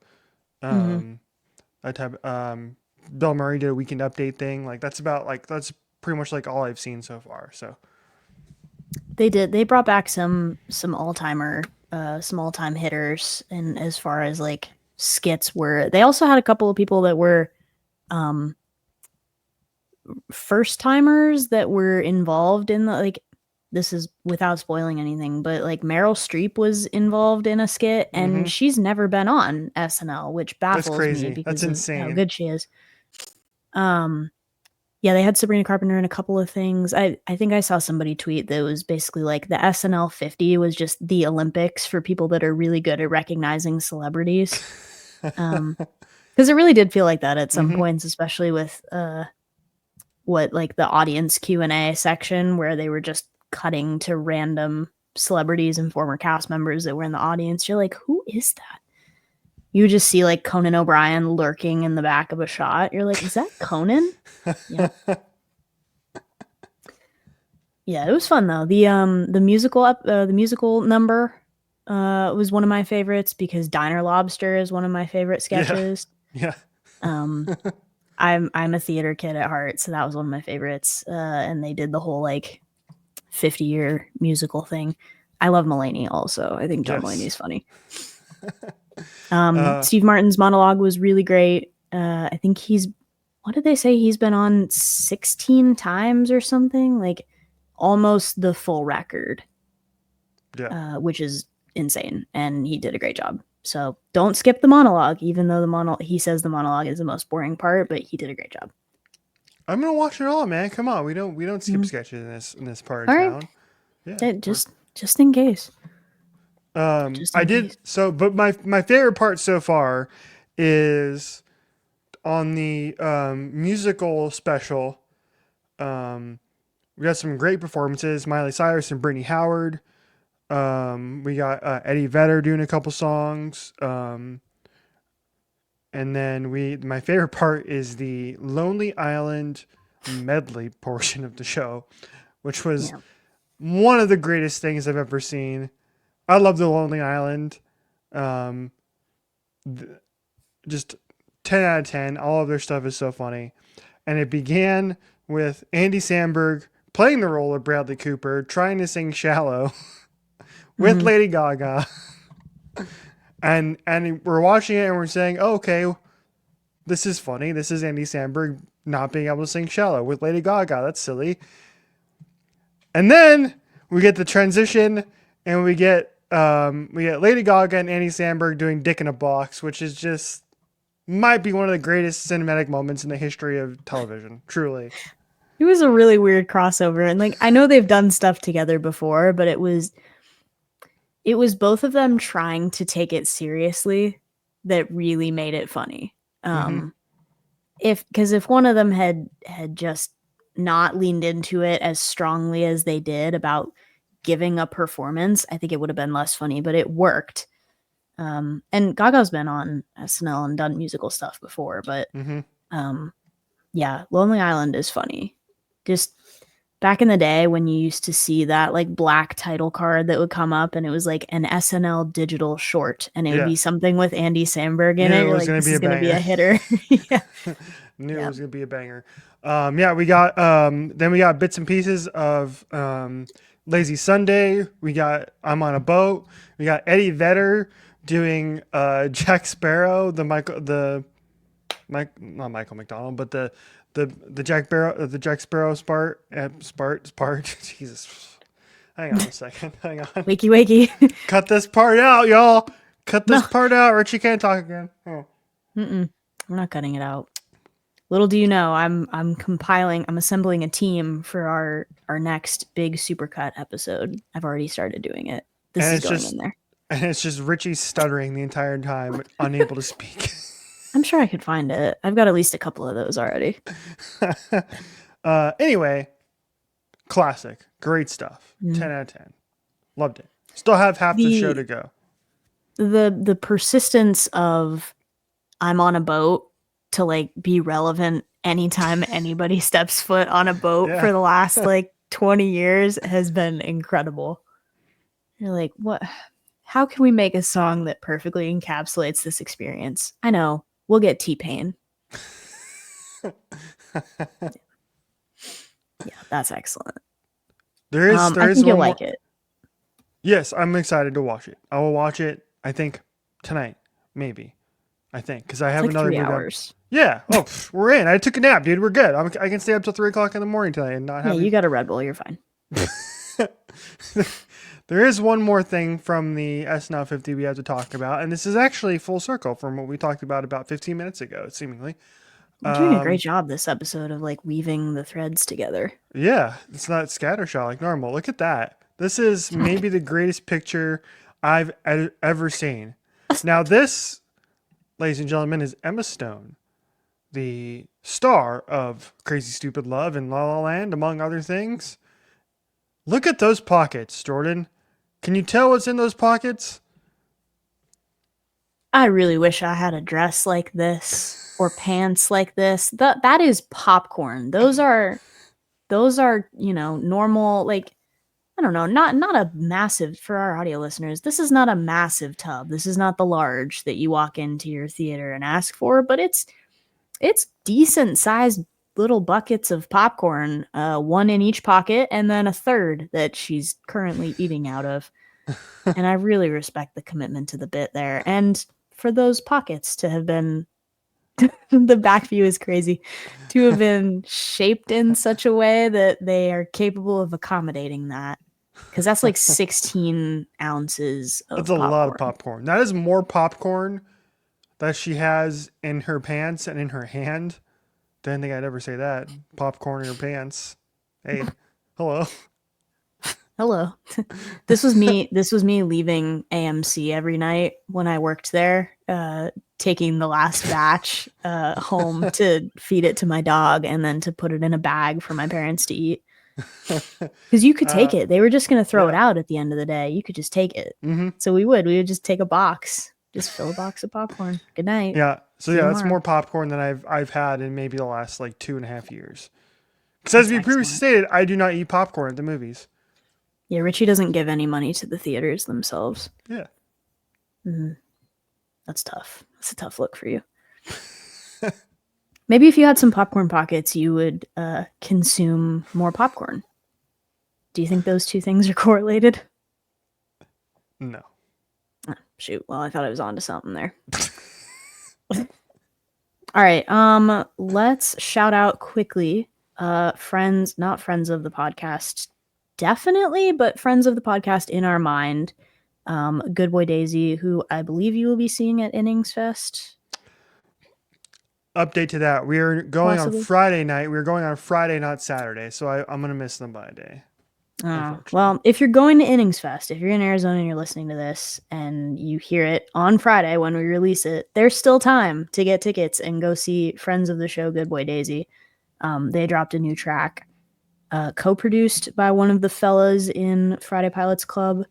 Hmm. Um, I type Bill Murray did a weekend update thing. Like that's pretty much like all I've seen so far. So They did. They brought back some all time hitters, and as far as like skits were, they also had a couple of people that were um first timers that were involved in the like. This is without spoiling anything, but like Meryl Streep was involved in a skit, and hmm she's never been on SNL, which that's baffles me crazy. That's because of how insane. good she is. Um, Yeah, they had Sabrina Carpenter in a couple of things. I think I saw somebody tweet that was basically like the SNL 50 was just the Olympics for people that are really good at recognizing celebrities. Because it really did feel like that at some hmm points, especially with what like the audience Q&A section where they were just cutting to random celebrities and former cast members that were in the audience. You're like, who is that? You just see like Conan O'Brien lurking in the back of a shot. You're like, is that Conan? Yep. Yeah, it was fun though. The musical number was one of my favorites because Diner Lobster is one of my favorite Yeah. sketches. Yeah. Um I'm a theater kid at heart, so that was one of my favorites. And they did the whole like 50-year musical thing. I love Mulaney also. I think John Mulaney Yes. is funny. Uh, Steve Martin's monologue was really great. I think he's what did they say? He's been on 16 times or something, like almost the full record, yeah. which is insane. And he did a great job. So don't skip the monologue, even though he says the monologue is the most boring part, but he did a great job. I'm gonna watch it all, man. Come on, we don't skip Mhm. sketches in this part of All right, town. Yeah, we're just in case, just I in did case. so, but my favorite part so far is on the musical special. Um, we got some great performances: Miley Cyrus and Brittany Howard. We got Eddie Vedder doing a couple songs. And then my favorite part is the Lonely Island medley portion of the show, which was Yeah. one of the greatest things I've ever seen. I love the Lonely Island. Um, th- just 10 out of 10. All of their stuff is so funny. And it began with Andy Samberg playing the role of Bradley Cooper, trying to sing Shallow with Hmm. Lady Gaga. And we're watching it and we're saying, oh, okay, this is funny. This is Andy Samberg not being able to sing Shallow with Lady Gaga. That's silly. And then we get the transition and we get Lady Gaga and Andy Samberg doing Dick in a Box, which is just might be one of the greatest cinematic moments in the history of television. Truly. It was a really weird crossover, and like I know they've done stuff together before, but it was both of them trying to take it seriously that really made it funny. Mm-hmm. If one of them had just not leaned into it as strongly as they did about giving a performance, I think it would have been less funny, but it worked. And Gaga's been on SNL and done musical stuff before, but Mm-hmm. um, yeah, Lonely Island is funny. Just back in the day when you used to see that like black title card that would come up and it was like an SNL digital short and it would Yeah. be something with Andy Samberg in it. Knew it You're was like, gonna this be is a gonna be banger. a hitter. Yeah. Knew it Yeah. was gonna be a banger. Yeah, we got then we got bits and pieces of Lazy Sunday. We got I'm on a boat. We got Eddie Vedder doing Jack Sparrow, not Michael McDonald, but the Jack Sparrow part. Jesus, hang on a second. Hang on. Wakey wakey. Cut this part out, y'all. Cut No. this part out. Richie can't talk again. Oh. Mm-mm. I'm not cutting it out. Little do you know, I'm assembling a team for our next big supercut episode. I've already started doing it. This And is it's going just in there. and it's just Richie stuttering the entire time, unable to speak. I'm sure I could find it. I've got at least a couple of those already. Anyway, classic, great stuff. Mm. 10 out of 10. Loved it. Still have half the show The to go. the persistence of I'm on a boat to like be relevant anytime anybody steps foot on a boat Yeah. for the last like 20 years has been incredible. You're like, what? How can we make a song that perfectly encapsulates this experience? I know. We'll get T-Pain. Yeah, that's excellent. There I is think you'll one more. like it. Yes, I'm excited to watch it. I will watch it. I think tonight, maybe. I think because I It's have like another 3 movie. hours. Yeah. Oh, we're in. I took a nap, dude. We're good. I can stay up till 3 o'clock in the morning tonight and not Yeah, have you any. got a Red Bull. You're fine. There is one more thing from the SNL 50 we have to talk about, and this is actually full circle from what we talked about 15 minutes ago, seemingly. We're doing a great Um, job this episode of like weaving the threads together. yeah, it's not scattershot like normal. Look at that. This is maybe the greatest picture I've ever seen. Now, this, ladies and gentlemen, is Emma Stone, the star of Crazy Stupid Love and La La Land, among other things. Look at those pockets, Jordan. Can you tell what's in those pockets? I really wish I had a dress like this or pants like this. That is popcorn. Those are, normal, like, I don't know, not a massive, for our audio listeners. This is not a massive tub. This is not the large that you walk into your theater and ask for, but it's decent sized little buckets of popcorn, one in each pocket and then a third that she's currently eating out of. And I really respect the commitment to the bit there. And for those pockets to have been the back view is crazy, to have been shaped in such a way that they are capable of accommodating that. Because that's like 16 ounces That's of a lot of popcorn. popcorn. That is more popcorn that she has in her pants and in her hand. Didn't think I'd ever say that. Popcorn in her pants. Hey, hello. Hello. This was me leaving AMC every night when I worked there, taking the last batch home to feed it to my dog and then to put it in a bag for my parents to eat. Because you could take uh, it. They were just going to throw it yeah. out at the end of the day. You could just take it. Mm-hmm. So we would just take a box, just fill a box of popcorn. Good night. Yeah. So See you yeah, that's tomorrow. more popcorn than I've had in maybe the last like 2.5 years. Because as That's we previously excellent. stated, I do not eat popcorn at the movies. Yeah, Richie doesn't give any money to the theaters themselves. Yeah. Mm, that's tough. That's a tough look for you. Maybe if you had some popcorn pockets, you would consume more popcorn. Do you think those two things are correlated? No. Shoot. Well, I thought I was onto something there. All right. Let's shout out quickly. Friends, not friends of the podcast, definitely, but friends of the podcast in our mind. Good Boy Daisy, who I believe you will be seeing at Innings Fest, Update to that. We are going on possibly. Friday night. We're going on Friday, not Saturday. So I'm going to miss them by a day, unfortunately. Well, if you're going to Innings Fest, if you're in Arizona and you're listening to this and you hear it on Friday when we release it, there's still time to get tickets and go see friends of the show, Good Boy Daisy. They dropped a new track, co-produced by one of the fellas in Friday Pilots Club,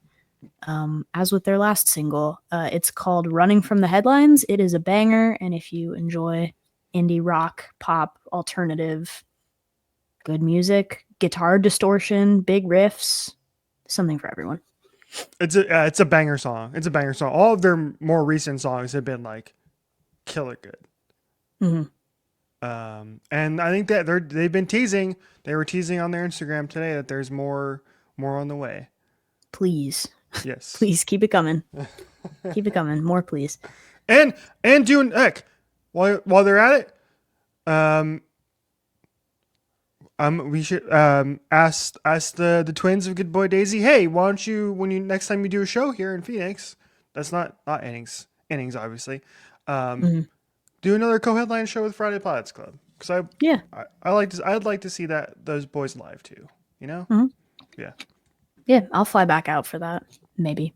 as with their last single. It's called Running from the Headlines. It is a banger, and if you enjoy indie rock, pop, alternative, good music, guitar distortion, big riffs, something for everyone. It's a banger song. It's a banger song. All of their more recent songs have been like killer good. Mm-hmm. And I think that they've been teasing. They were teasing on their Instagram today that there's more on the way. Please, Yes. please keep it coming. Keep it coming. More, please. And doing heck while they're at it, um, we should ask the twins of Good Boy Daisy. Hey, why don't you when you next time you do a show here in Phoenix? That's not innings obviously. Um, Mm-hmm. do another co-headline show with Friday Pilots Club because Yeah. I'd like to see those boys live too. You know? Mm-hmm. Yeah. Yeah, I'll fly back out for that. Maybe,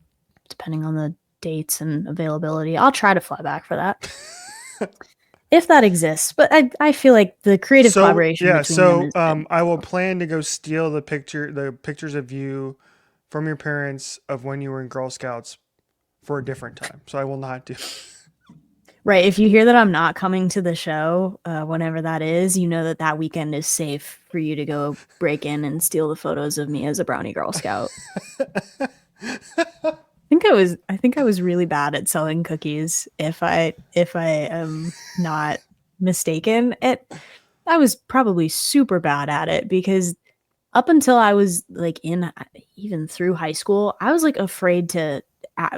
depending on the dates and availability. I'll try to fly back for that. If that exists. But I feel like the creative So collaboration yeah, between them so is good. I will plan to go steal the pictures of you from your parents of when you were in Girl Scouts for a different time. So I will not do. Right. If you hear that I'm not coming to the show, whenever that is, you know that that weekend is safe for you to go break in and steal the photos of me as a brownie Girl Scout. I think I was really bad at selling cookies if I am not mistaken. I was probably super bad at it because up until I was like in even through high school, I was like afraid to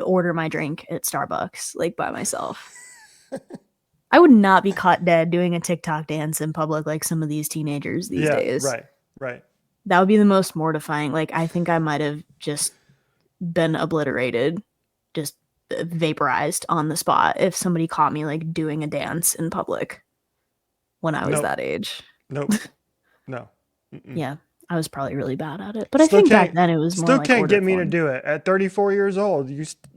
order my drink at Starbucks like by myself. I would not be caught dead doing a TikTok dance in public like some of these teenagers these Yeah, days. right, right. That would be the most mortifying. Like I think I might have just been obliterated, just vaporized on the spot if somebody caught me like doing a dance in public when I was Nope, that age. nope, no. Mm-mm. Yeah, I was probably really bad at it. But I Still think back can't, then it was more still like can't order get me to form. do it at 34 years old.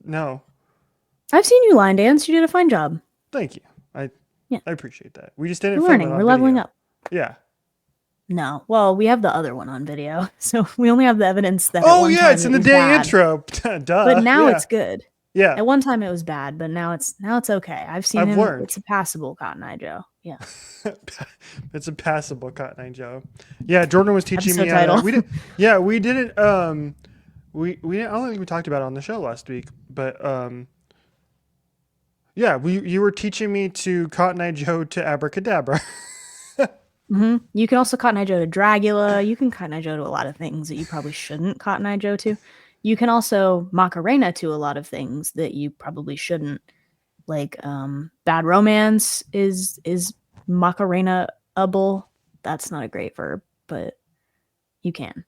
No. I've seen you line dance. You did a fine job. Thank you. I Yeah, I appreciate that. We just didn't we're film it learning. We're on leveling video. up. Yeah. No, well, we have the other one on video, so we only have the evidence that at Oh one yeah, time it's in it the was day bad, intro. but Duh. now Yeah. it's good. Yeah. At one time it was bad, but now it's okay. I've seen I've him. learned. It's a passable Cotton Eye Joe. Yeah. It's a passable Cotton Eye Joe. Yeah, Jordan was teaching me Episode how to. title. We did. Yeah, we didn't. We didn't, I don't think we talked about it on the show last week, but yeah, you were teaching me to Cotton Eye Joe to abracadabra. You can also Cotton Eye Joe to Dragula. You can Cotton Eye Joe to a lot of things that you probably shouldn't Cotton Eye Joe to. You can also Macarena to a lot of things that you probably shouldn't. Like bad romance is Macarena-able. That's not a great verb, but you can.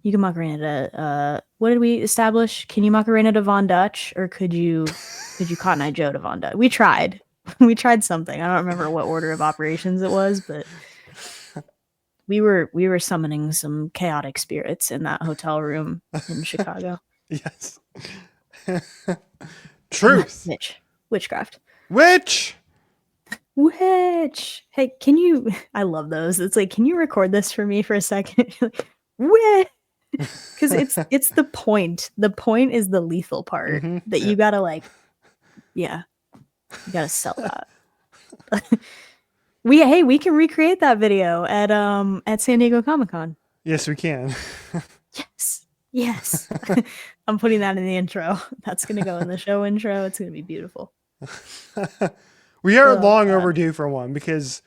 You can Macarena to what did we establish? Can you Macarena to Von Dutch or could you Cotton Eye Joe to Von Dutch? We tried. We tried something. I don't remember what order of operations it was, but we were summoning some chaotic spirits in that hotel room in Chicago. Yes. Truth. Witchcraft. Witch. Witch. Hey, can you? I love those. It's like, can you record this for me for a second? Witch. Because it's the point. The point is the lethal part that Yeah. you gotta like. Yeah, you gotta sell that. We can recreate that video at San Diego Comic-Con. Yes, we can. Yes. I'm putting that in the intro. That's gonna go in the show intro. It's gonna be beautiful. We are Oh, long God. overdue for one because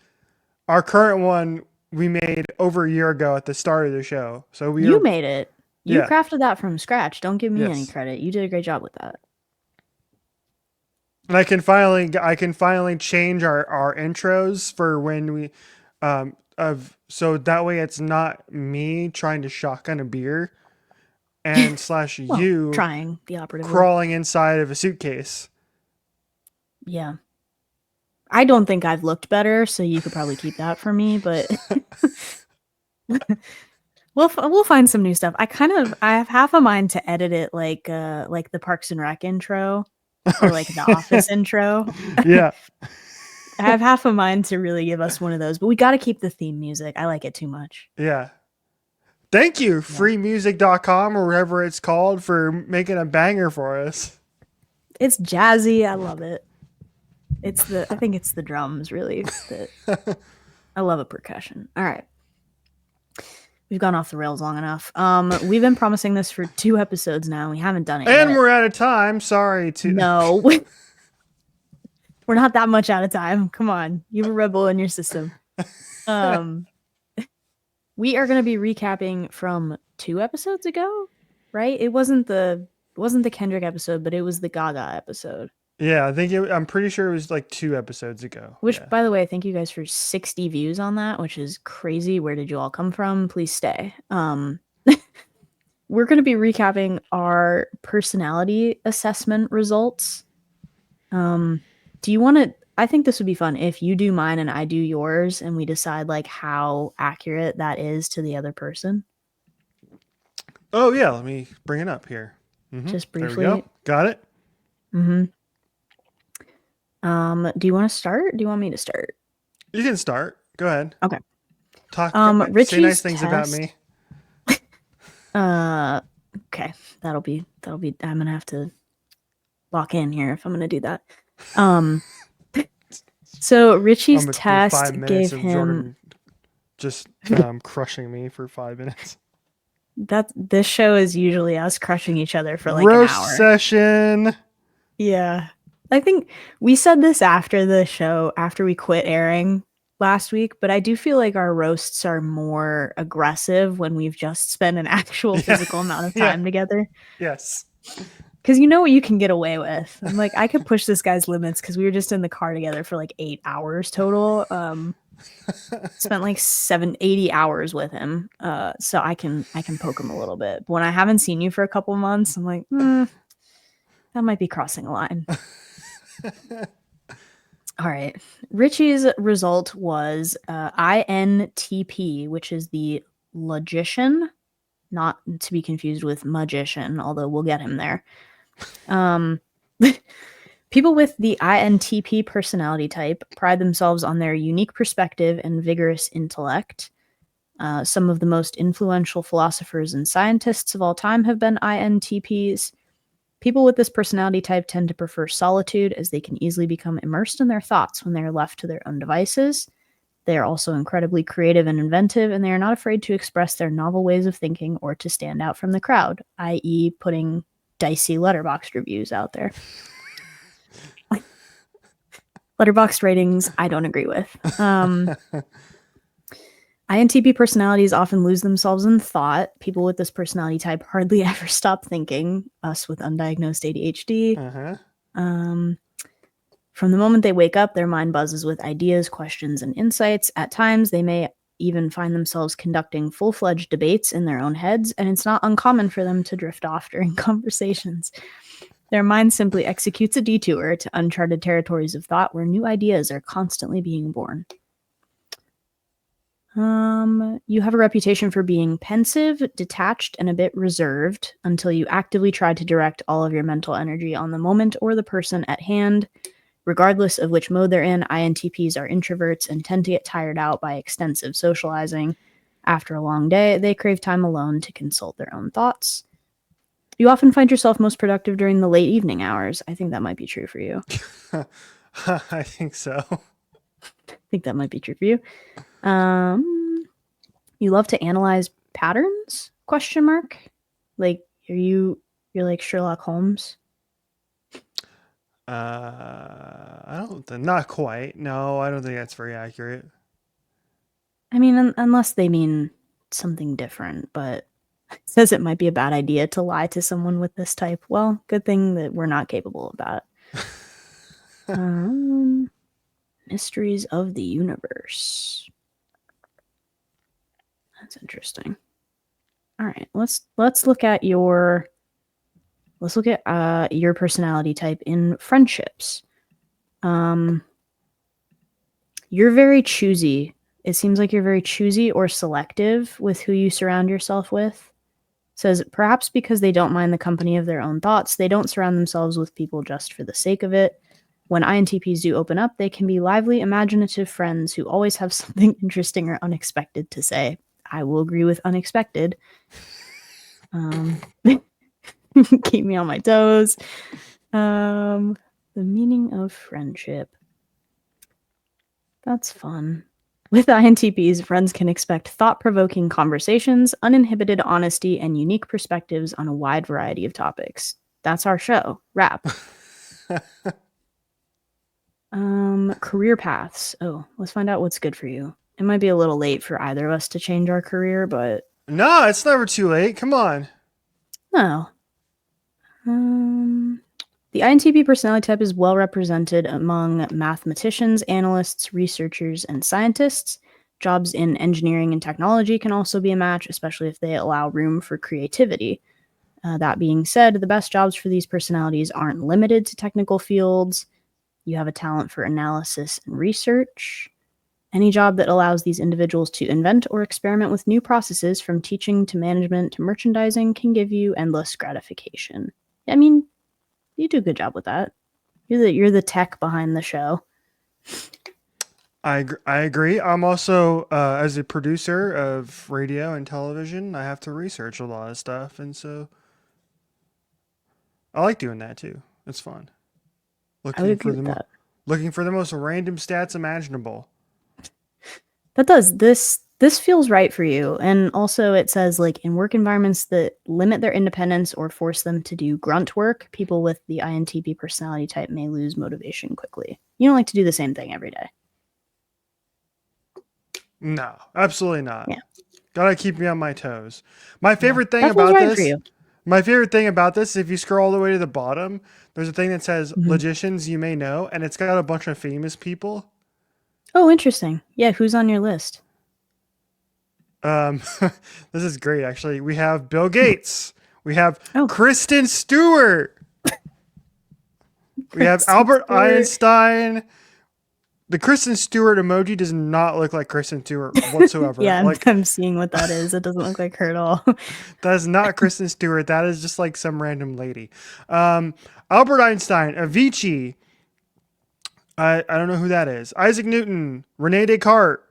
our current one we made over a year ago at the start of the show. So we You are. made it. You Yeah. crafted that from scratch. Don't give me any Yes. credit. You did a great job with that. And I can finally change our intros for when we of so that way it's not me trying to shotgun a beer and slash Well, you trying the operative word. crawling inside of a suitcase. Yeah. I don't think I've looked better, so you could probably keep that for me, but we'll find some new stuff. I have half a mind to edit it like the Parks and Rec intro or like the Office intro. Yeah. I have half a mind to really give us one of those, but we got to keep the theme music. I like it too much. Yeah. Thank you, freemusic.com or whatever it's called, for making a banger for us. It's jazzy. I love it. I think it's the drums really that I love a percussion. All right. We've gone off the rails long enough. We've been promising this for 2 episodes now. We haven't done it And yet. we're out of time. Sorry to No. We're not that much out of time. Come on. You have a Red Bull in your system. We are going to be recapping from 2 episodes ago, right? It wasn't the Kendrick episode, but it was the Gaga episode. Yeah, I'm pretty sure it was like 2 episodes ago. Which, Yeah. by the way, thank you guys for 60 views on that, which is crazy. Where did you all come from? Please stay. We're going to be recapping our personality assessment results. Do you want to? I think this would be fun if you do mine and I do yours, and we decide like how accurate that is to the other person. Oh yeah, let me bring it up here. Just briefly. There we go. Got it. Do you want to start? Do you want me to start? You can start. Go ahead. Okay. Talk. Richie's say nice things about test- me. Okay. That'll be. I'm gonna have to lock in here if I'm gonna do that. Um, so I'm Richie's gonna do test 5 minutes gave of him Jordan just crushing me for 5 minutes. that this show is usually us crushing each other for like an Roast hour. session. Yeah. I think we said this after the show, after we quit airing last week, but I do feel like our roasts are more aggressive when we've just spent an actual Yeah, physical amount of yeah, time together. yes. Because you know what you can get away with. I'm like, I could push this guy's limits because we were just in the car together for like 8 hours total. Spent like 80 hours with him. So I can poke him a little bit. But when I haven't seen you for a couple months, I'm like, that might be crossing a line. All right. Richie's result was INTP, which is the logician, not to be confused with magician, although we'll get him there. Um, People with the INTP personality type pride themselves on their unique perspective and vigorous intellect. Some of the most influential philosophers and scientists of all time have been INTPs. People with this personality type tend to prefer solitude as they can easily become immersed in their thoughts when they are left to their own devices. They are also incredibly creative and inventive, and they are not afraid to express their novel ways of thinking or to stand out from the crowd, i.e., putting dicey letterbox reviews out there. Letterbox ratings, I don't agree with. INTP personalities often lose themselves in thought. People with this personality type hardly ever stop thinking, us with undiagnosed ADHD. Uh-huh. Um, from the moment they wake up, their mind buzzes with ideas, questions, and insights. At times, they may even find themselves conducting full fledged debates in their own heads, and it's not uncommon for them to drift off during conversations. Their mind simply executes a detour to uncharted territories of thought where new ideas are constantly being born. You have a reputation for being pensive, detached, and a bit reserved until you actively try to direct all of your mental energy on the moment or the person at hand. Regardless of which mode they're in, INTPs are introverts and tend to get tired out by extensive socializing. After a long day, they crave time alone to consult their own thoughts. You often find yourself most productive during the late evening hours. I think that might be true for you. I think so. I think that might be true for you. Um, you love to analyze patterns? Question mark. Like, you're like Sherlock Holmes? I don't think, not quite. No, I don't think that's very accurate. I mean, unless they mean something different, but it says it might be a bad idea to lie to someone with this type. Well, good thing that we're not capable of that. Um, Mysteries of the universe. That's interesting. All right, let's look at your personality type in friendships. Um, you're very choosy. It seems like you're very choosy or selective with who you surround yourself with. Says perhaps because they don't mind the company of their own thoughts, they don't surround themselves with people just for the sake of it. When INTPs do open up, they can be lively, imaginative friends who always have something interesting or unexpected to say. I will agree with unexpected. Keep me on my toes. The meaning of friendship. That's fun. With INTPs, friends can expect thought provoking conversations, uninhibited honesty, and unique perspectives on a wide variety of topics. That's our show. Wrap. Career paths. Oh, let's find out what's good for you. It might be a little late for either of us to change our career, but No, it's never too late. Come on. no. Um, the INTP personality type is well represented among mathematicians, analysts, researchers, and scientists. Jobs in engineering and technology can also be a match, especially if they allow room for creativity. That being said, the best jobs for these personalities aren't limited to technical fields. You have a talent for analysis and research. Any job that allows these individuals to invent or experiment with new processes, from teaching to management to merchandising, can give you endless gratification. I mean, you do a good job with that. You're the tech behind the show. I agree. I'm also, as a producer of radio and television, I have to research a lot of stuff. And so I like doing that too. It's fun. I would Looking agree for with that. looking for the most random stats imaginable. That does. This feels right for you. And also it says like in work environments that limit their independence or force them to do grunt work, people with the INTP personality type may lose motivation quickly. You don't like to do the same thing every day. No, absolutely not. Yeah. Gotta keep me on my toes. My Yeah. favorite thing That feels about right for this, you. my favorite thing about this, if you scroll all the way to the bottom, there's a thing that says Mhm. logicians you may know, and it's got a bunch of famous people. Oh, interesting. Yeah, who's on your list? Um, this is great, actually. We have Bill Gates. We have Oh, Kristen Stewart. We have Kristen Albert Stewart. Einstein. The Kristen Stewart emoji does not look like Kristen Stewart whatsoever. Yeah, Like, I'm seeing what that is. It doesn't look like her at all. that is not Kristen Stewart. That is just like some random lady. Um, Albert Einstein, Avicii. I don't know who that is. Isaac Newton, Rene Descartes,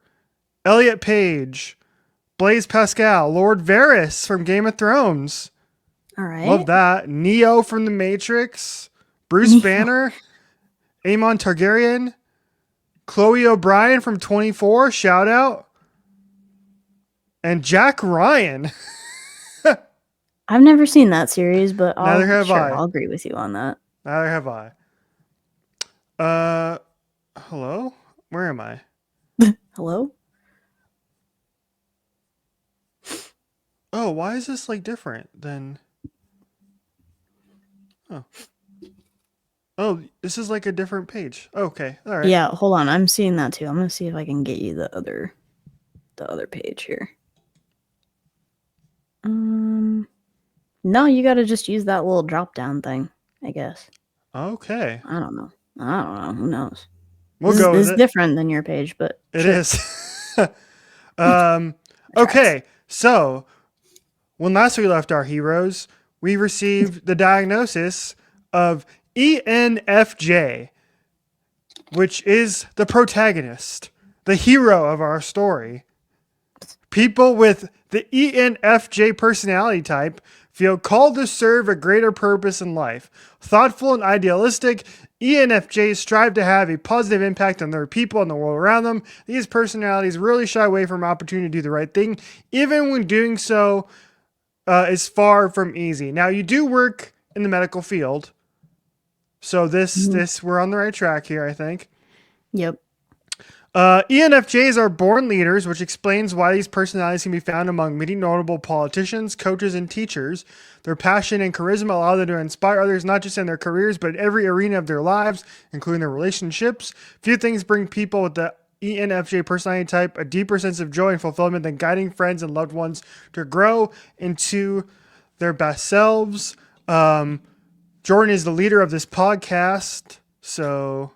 Elliot Page, Blaise Pascal, Lord Varys from Game of Thrones. All Love right. that. Neo from The Matrix, Bruce Neo. Banner, Aemon Targaryen, Chloe O'Brien from 24, shout out, and Jack Ryan. I've never seen that series, but Neither I'll have sure I. I'll agree with you on that. Neither have I. Uh, hello? Where am I? Hello? Oh, why is this like different than. Oh. Oh, this is like a different page. Okay, all right. Yeah, hold on. I'm seeing that too. I'm gonna see if I can get you the other page here. No, you gotta just use that little drop down thing, I guess. Okay. I don't know. I don't know. Who knows? We'll This is go this with is it. different than your page, but It sure. is. um, It tracks. okay, so when last we left our heroes, we received the diagnosis of ENFJ, which is the protagonist, the hero of our story. People with the ENFJ personality type feel called to serve a greater purpose in life. Thoughtful and idealistic, ENFJs strive to have a positive impact on their people and the world around them. These personalities really shy away from opportunity to do the right thing, even when doing so is far from easy. Now, you do work in the medical field, so Mhm. this we're on the right track here, I think. Yep. ENFJs are born leaders, which explains why these personalities can be found among many notable politicians, coaches, and teachers. Their passion and charisma allow them to inspire others not just in their careers, but in every arena of their lives, including their relationships. Few things bring people with the ENFJ personality type a deeper sense of joy and fulfillment than guiding friends and loved ones to grow into their best selves. Jordan is the leader of this podcast, so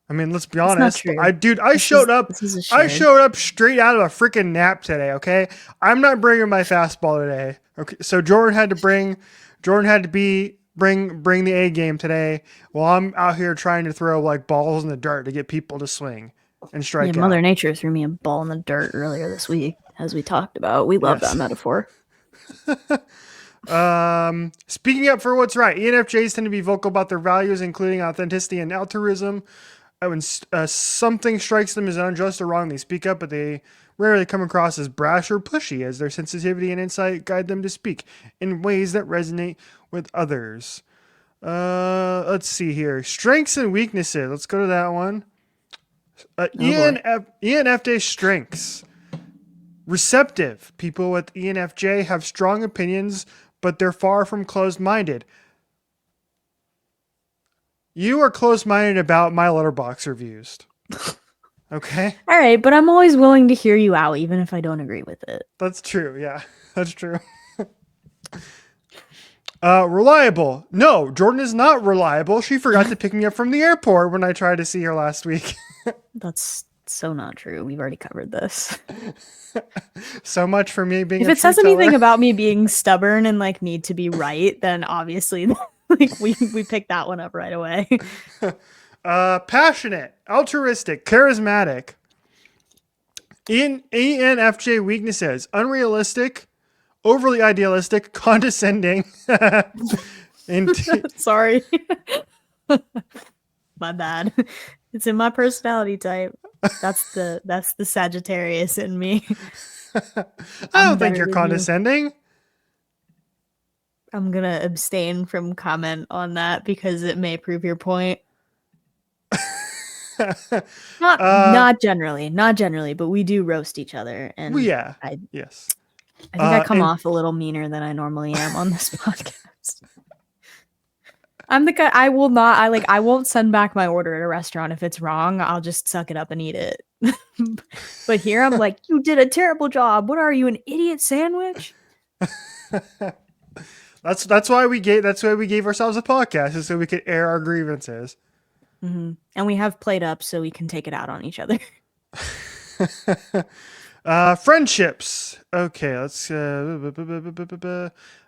I mean, let's be That's not honest. true. I This is showed up. this is a I shared. showed up straight out of a freaking nap today. Okay, I'm not bringing my fastball today. Okay, so Jordan had to bring the A game today. While I'm out here trying to throw like balls in the dirt to get people to swing and Yeah, strike Mother out. Nature threw me a ball in the dirt earlier this week, as we talked about. We love that Yes. metaphor. Speaking up for what's right. ENFJs tend to be vocal about their values, including authenticity and altruism. When something strikes them as unjust or wrong, they speak up, but they rarely come across as brash or pushy, as their sensitivity and insight guide them to speak in ways that resonate with others. Let's see here. Strengths and weaknesses. Let's go to that one. Oh boy. ENFJ strengths. Receptive. People with ENFJ have strong opinions, but they're far from closed minded. You are closed minded about my letterbox reviews. Okay? All right, but I'm always willing to hear you out, even if I don't agree with it. That's true. Yeah, that's true. Reliable. No, Jordan is not reliable. She forgot to pick me up from the airport when I tried to see her last week. That's so not true. We've already covered this. So much for me being If a it says truth teller. anything about me being stubborn and like need to be right, then obviously like we picked that one up right away. Passionate, altruistic, charismatic. ENFJ weaknesses: unrealistic, overly idealistic, condescending, and Sorry. My bad. It's in my personality type. That's the Sagittarius in me. I I'm don't think better you're than you. condescending. I'm gonna abstain from comment on that because it may prove your point. Not uh, not generally, not generally, but we do roast each other, well, and yeah, I yes. I think I come And off a little meaner than I normally am on this podcast. I'm the guy I won't send back my order at a restaurant if it's wrong. I'll just suck it up and eat it. But here I'm like, you did a terrible job. What are you, an idiot sandwich? that's why we gave ourselves a podcast is so we could air our grievances. And we have played up so we can take it out on each other. Friendships. Okay, let's.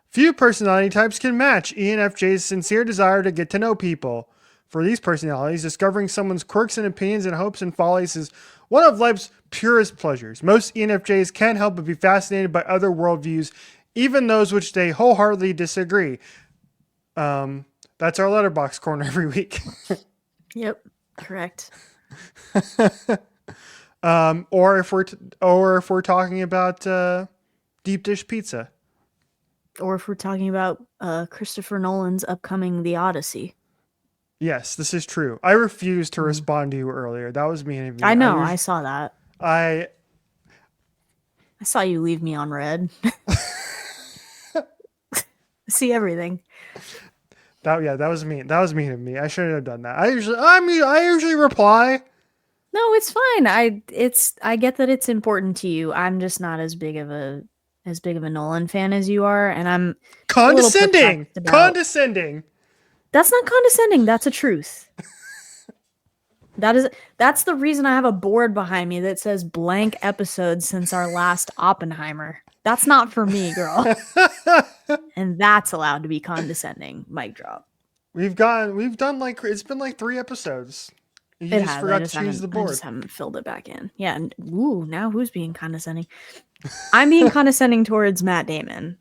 Few personality types can match ENFJ's sincere desire to get to know people. For these personalities, discovering someone's quirks and opinions and hopes and follies is one of life's purest pleasures. Most ENFJs can't help but be fascinated by other worldviews, even those which they wholeheartedly disagree. That's our letterbox corner every week. Yep, correct. Or if we're talking about deep dish pizza. Or if we're talking about Christopher Nolan's upcoming The Odyssey. Yes, this is true. I refused to respond to you earlier. That was mean of me. I know, I saw that. I I saw you leave me on red. See everything. that was mean. That was mean of me. I shouldn't have done that. I usually reply. No, it's fine. I get that it's important to you. I'm just not as big of a Nolan fan as you are, and I'm a little Condescending. perplexed about. Condescending. That's not condescending. That's a truth. That's the reason I have a board behind me that says blank episodes since our last Oppenheimer. That's not for me, girl. And that's allowed to be condescending. Mic drop. We've done like it's been like 3 episodes. You It just has. I forgot just to choose the haven't. I board. just haven't filled it back in. Yeah. And now who's being condescending? I'm being condescending towards Matt Damon.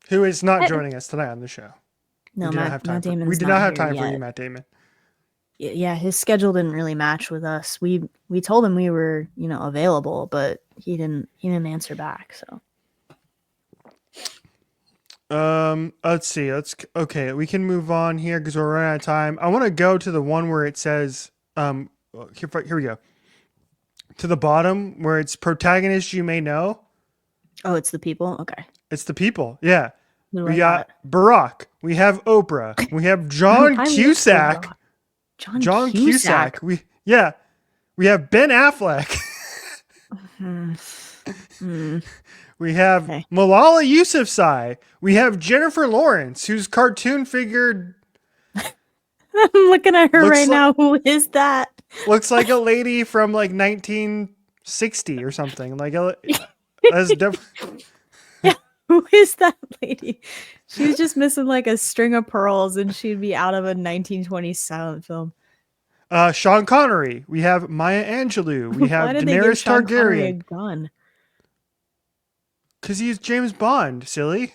Who is not Eh, joining us tonight on the show? No, We did not have time Matt for. We Damon's did not not have here time for you, yet. Matt Damon. Yeah, his schedule didn't really match with us. We told him we were, available, but he didn't answer back. So Let's see. Okay. We can move on here because we're running out of time. I want to go to the one where it says, here we go. To the bottom where it's protagonist you may know. oh, it's the people. Okay, It's the people. Yeah. who do We I got got? Barack. We have Oprah. We have Oh, John I love Cusack. Barack. John John Cusack. Cusack. We have Ben Affleck. We have Okay. Malala Yousafzai. We have Jennifer Lawrence, whose cartoon figure I'm looking at her looks right like now. Who is that? looks like a lady from like 1960 or something. That's Yeah, who is that lady? She's just missing like a string of pearls, and she'd be out of a 1920s silent film. Sean Connery. We have Maya Angelou. We Why have did they give Daenerys Sean Connery a Targaryen. gun? Because he's James Bond, silly.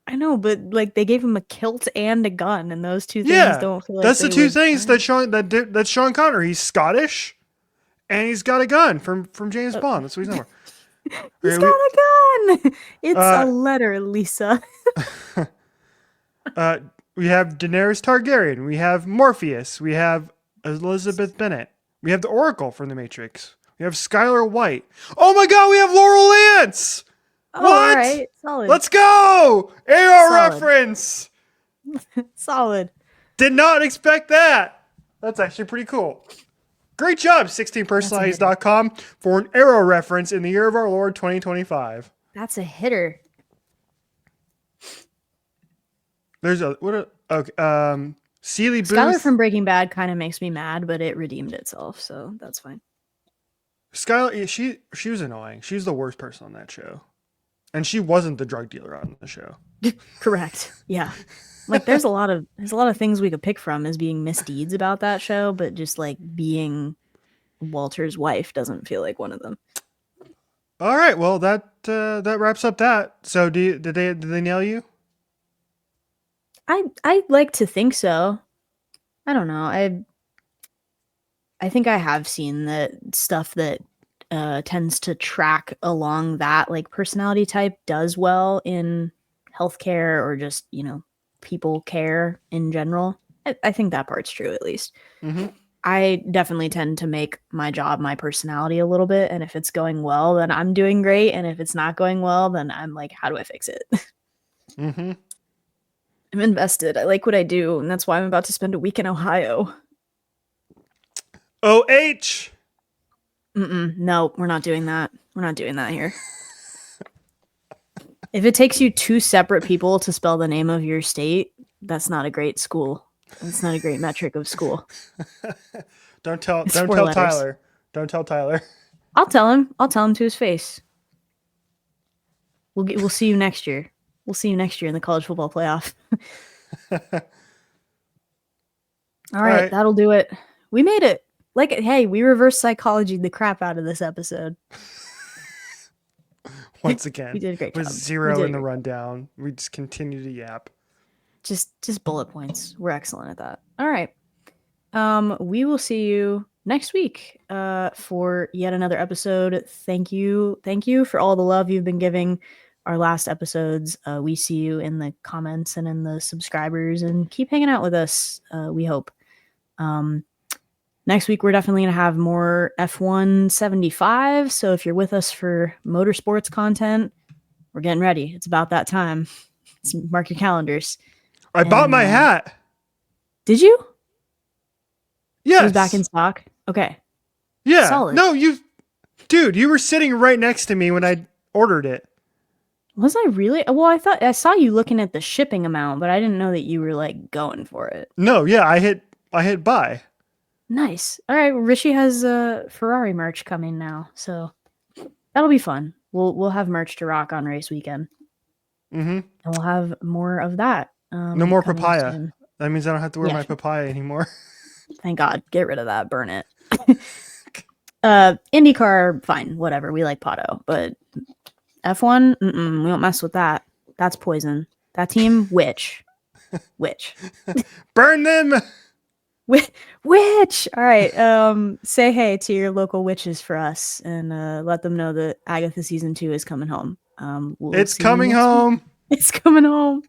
I know, but like they gave him a kilt and a gun, and those two things Yeah, don't feel like that's the they two would. things that that's Sean Connery. He's Scottish, and he's got a gun from James Bond. That's what he's known for. He's Okay, got a gun. It's a uh, letter, Lisa. we have Daenerys Targaryen. We have Morpheus. We have Elizabeth Bennet. We have the Oracle from The Matrix. We have Skylar White. Oh my God, we have Laurel Lance. Oh, What? all right, solid. Let's go! AR Solid. reference. Solid. Did not expect that. That's actually pretty cool. Great job, 16personalities.com for an arrow reference in the year of our Lord 2025. That's a hitter. There's Sealy Booth. Skylar from Breaking Bad kind of makes me mad, but it redeemed itself, so that's fine. Skylar, she was annoying. She was the worst person on that show. And she wasn't the drug dealer on the show. Correct. Yeah. Like there's a lot of things we could pick from as being misdeeds about that show, but just like being Walter's wife doesn't feel like one of them. All right, well that wraps up that. So did they nail you? I like to think so. I don't know. I think I have seen the stuff that tends to track along that like personality type does well in healthcare or just, people care in general. I think that part's true at least. Mm-hmm. I definitely tend to make my job my personality a little bit. And if it's going well, then I'm doing great. And if it's not going well, then I'm like, how do I fix it? Mm-hmm. I'm invested. I like what I do. And that's why I'm about to spend a week in Ohio. OH. No, we're not doing that. We're not doing that here. If it takes you two separate people to spell the name of your state, that's not a great school. That's not a great metric of school. Don't tell It's don't four tell letters. Tyler. Don't tell Tyler. I'll tell him. I'll tell him to his face. We'll see you next year. We'll see you next year in the college football playoff. All right, that'll do it. We made it. Like, hey, we reverse psychology the crap out of this episode. Once again, we did a great with job. 0 in the rundown. We just continue to yap. Just bullet points. We're excellent at that. All right. We will see you next week for yet another episode. Thank you for all the love you've been giving our last episodes. We see you in the comments and in the subscribers, and keep hanging out with us. We hope. Next week we're definitely gonna have more F175. So if you're with us for motorsports content, we're getting ready. It's about that time. Mark your calendars. I bought my hat. Did you? Yes. It was back in stock. Okay. Yeah. Solid. No, dude, you were sitting right next to me when I ordered it. Was I really? Well, I thought I saw you looking at the shipping amount, but I didn't know that you were like going for it. No, yeah, I hit buy. Nice. All right, Rishi has Ferrari merch coming now, so that'll be fun. We'll have merch to rock on race weekend. Mm-hmm. And we'll have more of that. No more papaya. Soon. That means I don't have to wear my papaya anymore. Thank God. Get rid of that. Burn it. IndyCar, fine, whatever. We like Pato, but F1, we don't mess with that. That's poison. That team, witch. Burn them. Witch. All right. Say hey to your local witches for us, and let them know that Agatha season 2 is coming home. It's coming home. It's coming home.